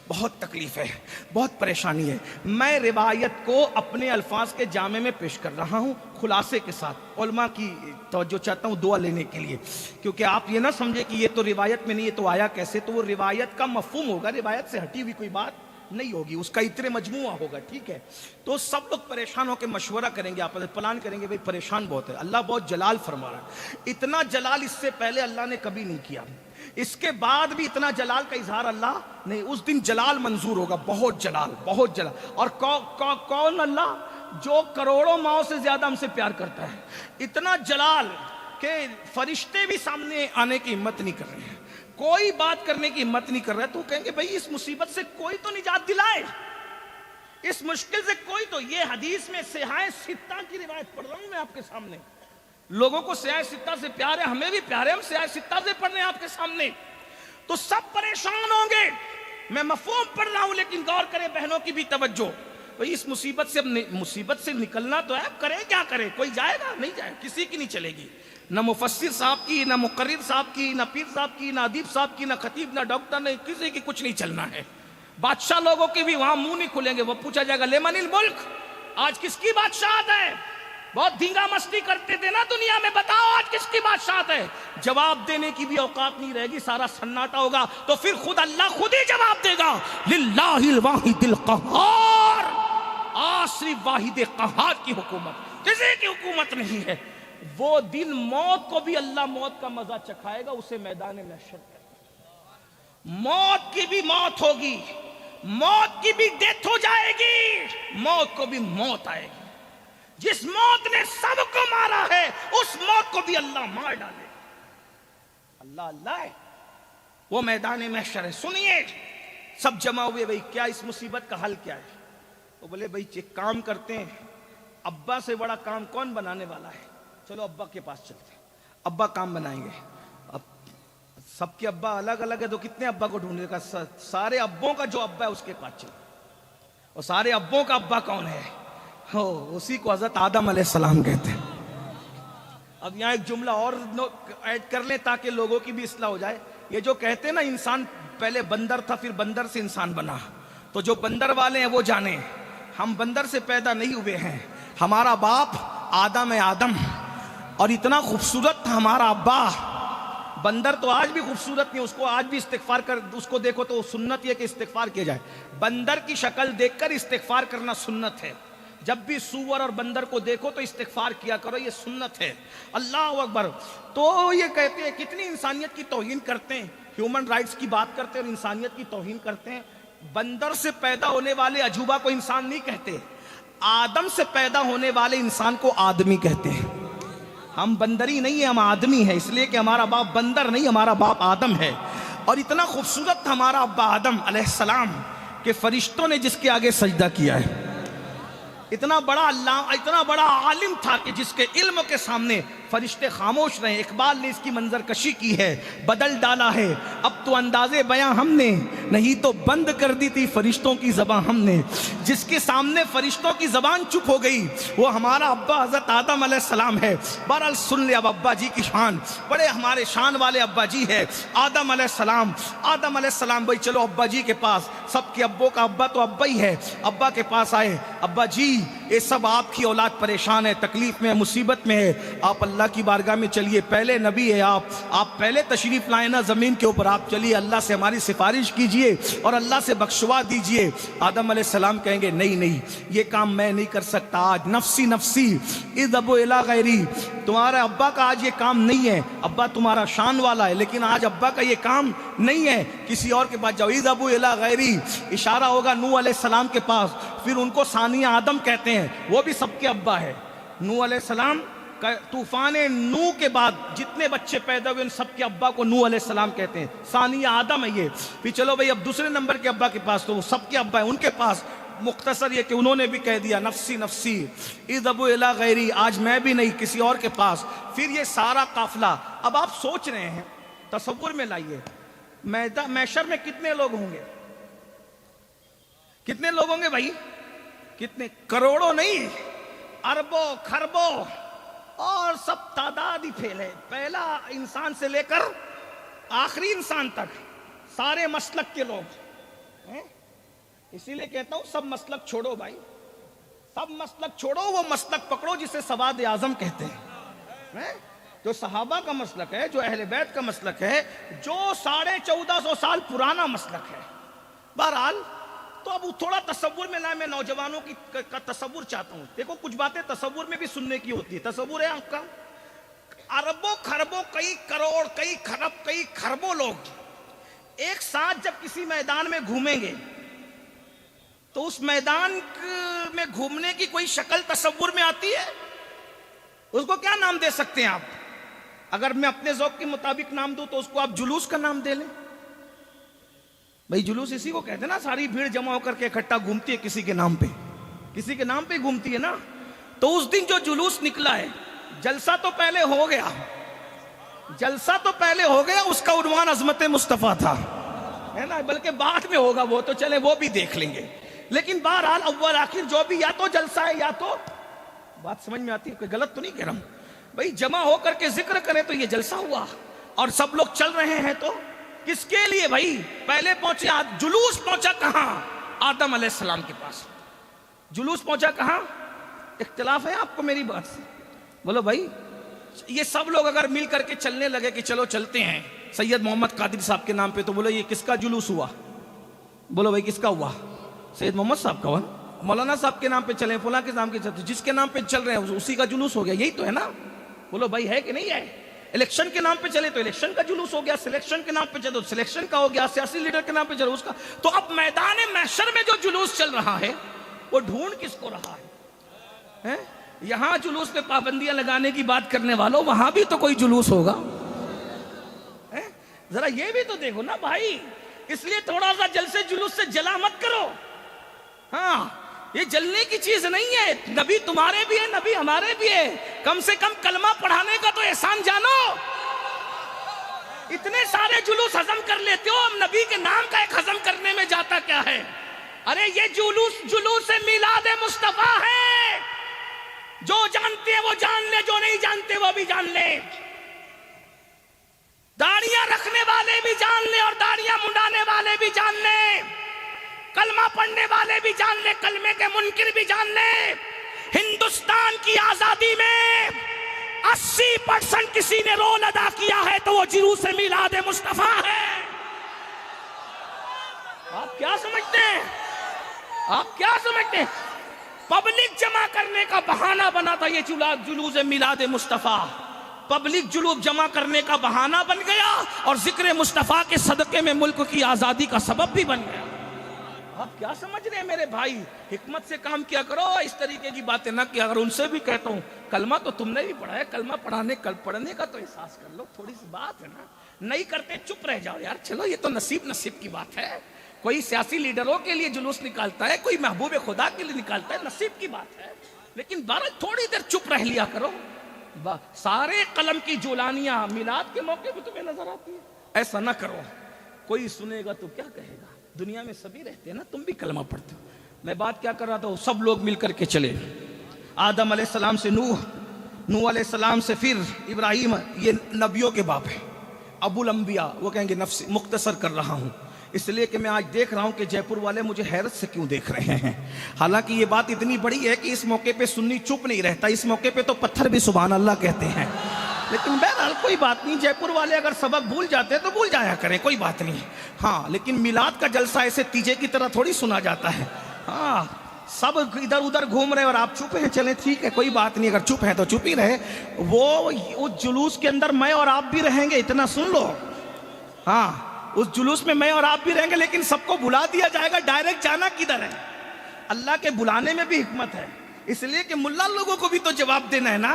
بہت تکلیف ہے، بہت پریشانی ہے۔ میں روایت کو اپنے الفاظ کے جامع میں پیش کر رہا ہوں، خلاصے کے ساتھ۔ علماء کی توجہ چاہتا ہوں دعا لینے کے لیے، کیونکہ آپ یہ نہ سمجھے کہ یہ تو روایت میں نہیں، یہ تو آیا کیسے؟ تو وہ روایت کا مفہوم ہوگا، روایت سے ہٹی ہوئی کوئی بات نہیں ہوگی، اس کا اتنے مجموعہ ہوگا، ٹھیک ہے؟ تو سب لوگ پریشان ہو کے مشورہ کریں گے، آپس میں پلان کریں گے، بھائی پریشان بہت ہے، اللہ بہت جلال فرما رہا ہے۔ اتنا جلال اس سے پہلے اللہ نے کبھی نہیں کیا، اس کے بعد بھی اتنا جلال کا اظہار اللہ نہیں۔ اس دن جلال منظور ہوگا، بہت جلال، بہت جلال۔ اور کون اللہ؟ جو کروڑوں ماؤں سے زیادہ ہم سے پیار کرتا ہے۔ اتنا جلال کہ فرشتے بھی سامنے آنے کی ہمت نہیں کر رہے ہیں، کوئی بات کرنے کی ہمت نہیں کر رہا ہے۔ تو کہیں گے بھائی اس مصیبت سے کوئی تو نجات دلائے، اس مشکل سے کوئی تو۔ یہ حدیث میں سیاہ ستہ کی روایت پڑھ رہا ہوں میں آپ کے سامنے۔ لوگوں کو سیاہ ستہ سے پیار ہے، ہمیں بھی پیار ہے، ہم سیاہ ستہ سے پڑھ رہے ہیں آپ کے سامنے۔ تو سب پریشان ہوں گے، میں مفہوم پڑھ رہا ہوں لیکن غور کریں بہنوں کی بھی توجہ۔ بھئی اس مصیبت سے نکلنا تو ہے، کرے کیا کرے؟ کوئی جائے گا؟ نہیں جائے، کسی کی نہیں چلے گی، نہ مفسر صاحب کی، نہ مقرر صاحب کی، نہ پیر صاحب کی، نہ ادیب صاحب کی، نہ خطیب، نہ ڈاکٹر، نہ کسی کی کچھ نہیں چلنا ہے۔ بادشاہ لوگوں کے بھی وہاں منہ نہیں کھلیں گے، وہ پوچھا جائے گا لمن الملک، آج کس کی بادشاہت ہے؟ بہت دھینگا مستی کرتے تھے نا دنیا میں، بتاؤ آج کس کی بادشاہت ہے؟ جواب دینے کی بھی اوقات نہیں رہے گی، سارا سناٹا ہوگا۔ تو پھر خود اللہ خود ہی جواب دے گا، للہ الواحد القہار، صرف واحد قہار کی حکومت، کسی کی حکومت نہیں ہے۔ وہ دن موت کو بھی اللہ موت کا مزہ چکھائے گا، اسے میدان محشر کہتے ہیں۔ موت کی بھی موت ہوگی، موت کی بھی ڈیتھ ہو جائے گی، موت کو بھی موت آئے گی۔ جس موت نے سب کو مارا ہے اس موت کو بھی اللہ مار ڈالے۔ اللہ اللہ ہے، وہ میدان محشر ہے۔ سنیے، سب جمع ہوئے، بھئی کیا اس مصیبت کا حل کیا ہے؟ وہ بولے بھئی ایک کام کرتے ہیں، ابا سے بڑا کام کون بنانے والا ہے؟ چلو ابا کے پاس چلتے ہیں، ابا کام بنائیں گے۔ اب سب کے ابا الگ الگ ہے تو کتنے ابا کو ڈھونڈنے کا؟ سارے ابوں کا جو ابا ہے اس کے پاس چلو۔ اور سارے ابوں کا ابا کون ہے؟ اسی کو حضرت آدم علیہ السلام کہتے ہیں۔ اب یہاں ایک جملہ اور ایڈ کر لیں تاکہ لوگوں کی بھی اصلاح ہو جائے۔ یہ جو کہتے ہیں نا انسان پہلے بندر تھا پھر بندر سے انسان بنا، تو جو بندر والے ہیں وہ جانیں ہم بندر سے پیدا نہیں ہوئے ہیں، ہمارا باپ آدم آدم، اور اتنا خوبصورت تھا ہمارا ابا۔ بندر تو آج بھی خوبصورت نہیں، اس کو آج بھی استغفار کر، اس کو دیکھو تو سنت یہ کہ استغفار کیا جائے۔ بندر کی شکل دیکھ کر استغفار کرنا سنت ہے، جب بھی سور اور بندر کو دیکھو تو استغفار کیا کرو، یہ سنت ہے۔ اللہ اکبر۔ تو یہ کہتے ہیں کتنی انسانیت کی توہین کرتے ہیں، ہیومن رائٹس کی بات کرتے ہیں اور انسانیت کی توہین کرتے ہیں۔ بندر سے پیدا ہونے والے عجوبہ کو انسان نہیں کہتے، آدم سے پیدا ہونے والے انسان کو آدمی کہتے ہیں۔ ہم بندری نہیں ہیں، ہم آدمی ہیں، اس لیے کہ ہمارا باپ بندر نہیں، ہمارا باپ آدم ہے۔ اور اتنا خوبصورت تھا ہمارا ابا آدم علیہ السلام کہ فرشتوں نے جس کے آگے سجدہ کیا ہے۔ اتنا بڑا اللہ، اتنا بڑا عالم تھا کہ جس کے علم کے سامنے فرشتے خاموش رہے۔ اقبال نے اس کی منظر کشی کی ہے، بدل ڈالا ہے اب تو اندازے بیاں ہم نے، نہیں تو بند کر دی تھی فرشتوں کی زبان ہم نے۔ جس کے سامنے فرشتوں کی زبان چپ ہو گئی وہ ہمارا ابا حضرت آدم علیہ السلام ہے۔ بہرحال سن لے اب ابا جی کی شان، بڑے ہمارے شان والے ابا جی ہے آدم علیہ السلام۔ آدم علیہ السلام بھائی چلو ابا جی کے پاس، سب کے ابوں کا ابا تو ابا ہی ہے۔ ابا کے پاس آئے، ابا جی یہ سب آپ کی اولاد پریشان ہے، تکلیف میں ہے، مصیبت میں ہے، آپ اللہ کی بارگاہ میں چلیے، پہلے نبی ہے آپ پہلے تشریف لائیں نا زمین کے اوپر، آپ چلیے اللہ سے ہماری سفارش کیجئے اور اللہ سے بخشوا دیجئے۔ آدم علیہ السلام کہیں گے نہیں نہیں یہ کام میں نہیں کر سکتا، آج نفسی نفسی اذهبوا الی غیری، تمہارے ابا کا آج یہ کام نہیں ہے، ابا تمہارا شان والا ہے لیکن آج ابا کا یہ کام نہیں ہے، کسی اور کے پاس جاؤ۔ اذهبوا الی غیری، اشارہ ہوگا نوح علیہ السلام کے پاس، پھر ان کو ثانی آدم کہتے ہیں، وہ بھی سب کے ابا ہے۔ نوح علیہ السلام طوفان نوح کے بعد جتنے بچے پیدا ہوئے ان سب کے ابا کو نوح علیہ السلام کہتے ہیں، ثانی آدم ہے یہ۔ پھر چلو بھئی اب دوسرے نمبر کے ابا کے پاس، تو وہ سب کے ابا ہیں، ان کے پاس مختصر یہ کہ انہوں نے بھی کہہ دیا نفسی نفسی اذهبوا الی غیری، آج میں بھی نہیں کسی اور کے پاس۔ پھر یہ سارا قافلہ، اب آپ سوچ رہے ہیں، تصور میں لائیے، محشر میں کتنے لوگ ہوں گے؟ کتنے لوگ ہوں گے بھائی؟ کتنے؟ کروڑوں نہیں، اربوں خربوں، اور سب تعداد ہی پھیلے، پہلا انسان سے لے کر آخری انسان تک سارے مسلک کے لوگ ہیں۔ اسی لیے کہتا ہوں سب مسلک چھوڑو بھائی، سب مسلک چھوڑو، وہ مسلک پکڑو جسے سواد اعظم کہتے ہیں، جو صحابہ کا مسلک ہے، جو اہل بیت کا مسلک ہے، جو 1450 سال پرانا مسلک ہے۔ بہرحال تو اب تھوڑا تصور میں لائیں، میں نوجوانوں کا تصور چاہتا ہوں۔ دیکھو کچھ باتیں تصور میں بھی سننے کی ہوتی ہے، تصور ہے آپ کا، اربوں خربوں، کئی کروڑ، کئی خرب، کئی خربوں لوگ ایک ساتھ جب کسی میدان میں گھومیں گے تو اس میدان میں گھومنے کی کوئی شکل تصور میں آتی ہے؟ اس کو کیا نام دے سکتے ہیں آپ؟ اگر میں اپنے ذوق کے مطابق نام دوں تو اس کو آپ جلوس کا نام دے لیں۔ بھئی جلوس اسی کو کہتے ہیں نا، ساری بھیڑ جمع ہو کر کے اکٹھا گھومتی ہے کسی کے نام پہ، کسی کے نام پہ گھومتی ہے نا۔ تو اس دن جو جلوس نکلا ہے، جلسہ تو پہلے ہو گیا، جلسہ تو پہلے ہو گیا، اس کا عنوان عظمت مصطفیٰ تھا، ہے نا، بلکہ بعد میں ہوگا وہ تو چلے وہ بھی دیکھ لیں گے۔ لیکن بہرحال اول آخر جو بھی، یا تو جلسہ ہے یا تو بات سمجھ میں آتی ہے، کوئی غلط تو نہیں کہہ رہا ہوں بھائی، جمع ہو کر کے ذکر کریں تو یہ جلسہ ہوا، اور سب لوگ چل رہے ہیں تو کس کے لیے بھائی؟ پہلے پہنچے، جلوس پہنچا کہاں؟ آدم علیہ السلام کے پاس۔ جلوس پہنچا کہاں؟ اختلاف ہے آپ کو میری بات سے؟ بولو بھائی، یہ سب لوگ اگر مل کر کے چلنے لگے کہ چلو چلتے ہیں سید محمد قادری صاحب کے نام پہ، تو بولو یہ کس کا جلوس ہوا؟ بولو بھائی کس کا ہوا؟ سید محمد صاحب کا ہوا۔ مولانا صاحب کے نام پہ چلیں، فلاں کے نام پہ چلتے، جس کے نام پہ چل رہے ہیں اسی کا جلوس ہو گیا، یہی تو ہے نا؟ بولو بھائی ہے کہ نہیں ہے؟ الیکشن کے نام پہ چلے تو الیکشن کا جلوس ہو گیا، سلیکشن کے نام پہ چلے تو سلیکشن کا ہو گیا، سیاسی لیڈر کے نام پہ چلے اس کا۔ تو اب میدان محشر میں جو جلوس چل رہا ہے وہ ڈھونڈ کس کو رہا ہے؟ یہاں جلوس پہ پابندیاں لگانے کی بات کرنے والوں، وہاں بھی تو کوئی جلوس ہوگا، ذرا یہ بھی تو دیکھو نا بھائی۔ اس لیے تھوڑا سا جلسے جلوس سے جلا مت کرو، ہاں یہ جلنے کی چیز نہیں ہے، نبی تمہارے بھی ہے، نبی ہمارے بھی ہے، کم سے کم کلمہ پڑھانے کا تو احسان جانو۔ اتنے سارے جلوس ہضم کر لیتے ہو، ہم نبی کے نام کا ایک ہضم کرنے میں جاتا کیا ہے؟ ارے یہ جلوس میلاد مصطفیٰ ہے، جو جانتے ہیں وہ جان لے، جو نہیں جانتے وہ بھی جان لے، داڑیاں رکھنے والے بھی جان لے اور داڑیاں منڈانے والے بھی جان لے، کلمہ پڑھنے والے بھی جان لے، کلمے کے منکر بھی جان لے، ہندوستان کی آزادی میں 80% کسی نے رول ادا کیا ہے تو وہ جلوس میلاد مصطفیٰ ہے۔ آپ کیا سمجھتے ہیں؟ آپ کیا سمجھتے ہیں؟ پبلک جمع کرنے کا بہانہ بنا تھا یہ جلوس میلاد مصطفیٰ، پبلک جلوس جمع کرنے کا بہانہ بن گیا اور ذکر مصطفیٰ کے صدقے میں ملک کی آزادی کا سبب بھی بن گیا۔ آپ کیا سمجھ رہے ہیں میرے بھائی؟ حکمت سے کام کیا کرو، اس طریقے کی باتیں نہ کیا۔ اگر ان سے بھی کہتا ہوں کلمہ تو تم نے بھی پڑھا ہے، کلمہ پڑھنے کا تو احساس کر لو، تھوڑی سی بات ہے نا، نہیں کرتے چپ رہ جاؤ یار، چلو یہ تو نصیب کی بات ہے۔ کوئی سیاسی لیڈروں کے لیے جلوس نکالتا ہے، کوئی محبوب خدا کے لیے نکالتا ہے، نصیب کی بات ہے، لیکن بارہ تھوڑی دیر چپ رہ لیا کرو۔ سارے قلم کی جولانیاں میلاد کے موقع پہ تمہیں نظر آتی ہے، ایسا نہ کرو۔ کوئی سنے گا تو کیا کہے گا؟ دنیا میں سبھی رہتے ہیں نا، تم بھی کلمہ پڑھتے ہو۔ میں بات کیا کر رہا تھا، سب لوگ مل کر کے چلے، آدم علیہ السلام سے نوح علیہ السلام سے پھر ابراہیم، یہ نبیوں کے باپ ہیں، ابو الانبیاء۔ وہ کہیں گے نفس مختصر کر رہا ہوں اس لیے کہ میں آج دیکھ رہا ہوں کہ جے پور والے مجھے حیرت سے کیوں دیکھ رہے ہیں، حالانکہ یہ بات اتنی بڑی ہے کہ اس موقع پہ سنی چپ نہیں رہتا، اس موقع پہ تو پتھر بھی سبحان اللہ کہتے ہیں، لیکن بہرحال کوئی بات نہیں، جے پور والے اگر سبق بھول جاتے ہیں تو بھول جایا کریں، کوئی بات نہیں۔ ہاں لیکن میلاد کا جلسہ ایسے تیجے کی طرح تھوڑی سنا جاتا ہے۔ ہاں سب ادھر ادھر گھوم رہے اور آپ چپ ہیں، چلیں ٹھیک ہے کوئی بات نہیں، اگر چپ ہیں تو چپ ہی رہے۔ وہ اس جلوس کے اندر میں اور آپ بھی رہیں گے، اتنا سن لو۔ ہاں اس جلوس میں میں اور آپ بھی رہیں گے، لیکن سب کو بلا دیا جائے گا۔ ڈائریکٹ جانا کدھر ہے؟ اللہ کے بلانے میں بھی حکمت ہے، اس لیے کہ ملا لوگوں کو بھی تو جواب دینا ہے نا۔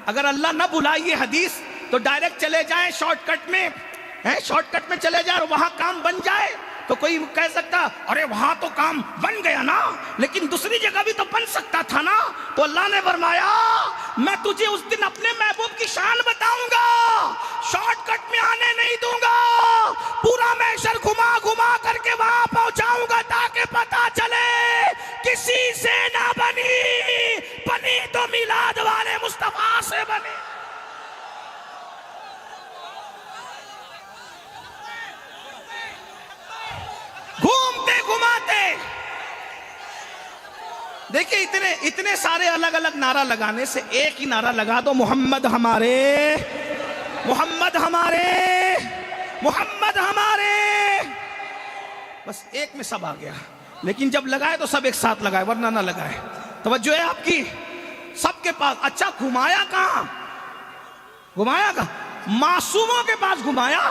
اگر اللہ نہ بلائیے حدیث تو ڈائریکٹ چلے جائیں شارٹ کٹ میں چلے جائیں اور وہاں کام بن جائے تو کوئی کہہ سکتا ارے وہاں تو کام بن گیا نا، لیکن دوسری جگہ بھی تو بن سکتا تھا نا۔ تو اللہ نے فرمایا میں تجھے اس دن اپنے محبوب کی شان بتاؤں گا، شارٹ کٹ میں آنے نہیں دوں گا، پورا محشر گھما کر کے وہاں پہنچاؤں گا تاکہ پتا چلے کسی سے نہ بنی تو میلاد والے مصطفیٰ سے بنی۔ گھومتے گھماتے دیکھیں اتنے سارے الگ الگ نعرہ لگانے سے ایک ہی نعرہ لگا دو، محمد ہمارے، محمد ہمارے، محمد ہمارے، بس ایک میں سب آ گیا۔ لیکن جب لگائے تو سب ایک ساتھ لگائے، ورنہ نہ لگائے۔ توجہ ہے آپ کی سب کے پاس؟ اچھا گھمایا کہاں؟ معصوموں کے پاس گھمایا،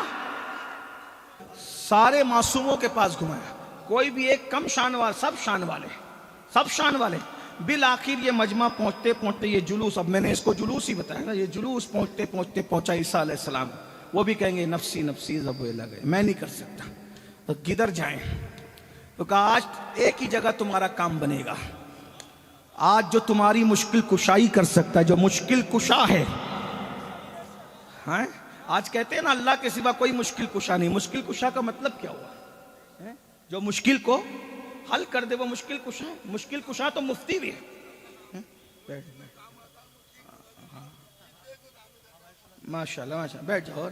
سارے معصوموں کے پاس گھمایا، کوئی بھی ایک کم شان والا، سب شان والے۔ بالآخر یہ مجمع پہنچتے یہ جلوس، اب میں نے اس کو جلوس ہی بتایا نا، یہ جلوس پہنچا عیسیٰ علیہ السلام، وہ بھی کہیں گے نفسی نفسی زب لگے، میں نہیں کر سکتا، تو کدھر جائیں؟ تو کہا آج ایک ہی جگہ تمہارا کام بنے گا، آج جو تمہاری مشکل کشائی کر سکتا ہے، جو مشکل کشا ہے، ہاں آج کہتے ہیں نا اللہ کے سوا کوئی مشکل کشا نہیں۔ مشکل کشا کا مطلب کیا ہوا؟ جو مشکل کو حل کر دے وہ مشکل کشا ہے۔ مشکل کشا تو مفتی بھی ہے۔ ماشاءاللہ بیٹھ جاؤ،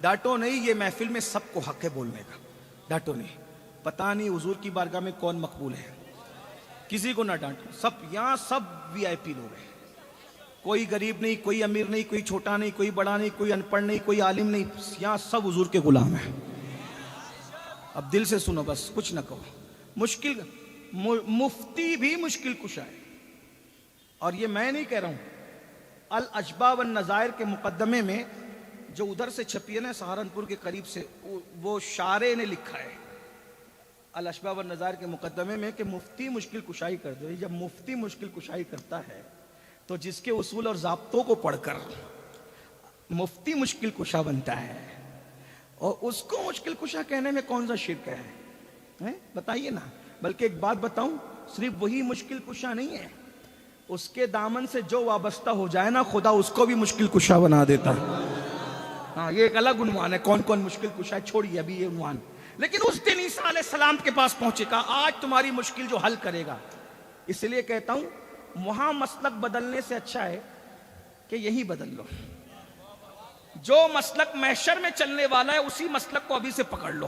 ڈانٹو نہیں، یہ محفل میں سب کو حق ہے بولنے کا، ڈانٹو نہیں۔ پتہ نہیں حضور کی بارگاہ میں کون مقبول ہے، کسی کو نہ ڈانٹو، سب یہاں سب وی آئی پی لوگ ہیں، کوئی غریب نہیں، کوئی امیر نہیں، کوئی چھوٹا نہیں، کوئی بڑا نہیں، کوئی ان پڑھ نہیں، کوئی عالم نہیں، یہاں سب حضور کے غلام ہیں۔ اب دل سے سنو، بس کچھ نہ کہو۔ مفتی بھی مشکل کشا ہے، اور یہ میں نہیں کہہ رہا ہوں، الاشباح والنظائر کے مقدمے میں جو ادھر سے چھپی ہے نا سہارنپور کے قریب سے، وہ شارع نے لکھا ہے الاشباح والنظائر کے مقدمے میں کہ مفتی مشکل کشائی کر دے۔ جب مفتی مشکل کشائی کرتا ہے تو جس کے اصول اور ضابطوں کو پڑھ کر مفتی مشکل کشا بنتا ہے، اور اس کو مشکل کشا کہنے میں کون سا شرک ہے؟ بتائیے نا۔ بلکہ ایک بات بتاؤں، صرف وہی مشکل کشا نہیں ہے، اس کے دامن سے جو وابستہ ہو جائے نا خدا اس کو بھی مشکل کشا بنا دیتا۔ ہاں یہ ایک الگ عنوان ہے، کون کون مشکل کشا ہے، چھوڑیے ابھی یہ عنوان۔ لیکن اس دن عیسیٰ علیہ السلام کے پاس پہنچے گا، آج تمہاری مشکل جو حل کرے گا۔ اس لیے کہتا ہوں وہاں مسلک بدلنے سے اچھا ہے کہ یہی بدل لو۔ جو مسلک محشر میں چلنے والا ہے اسی مسلک کو ابھی سے پکڑ لو۔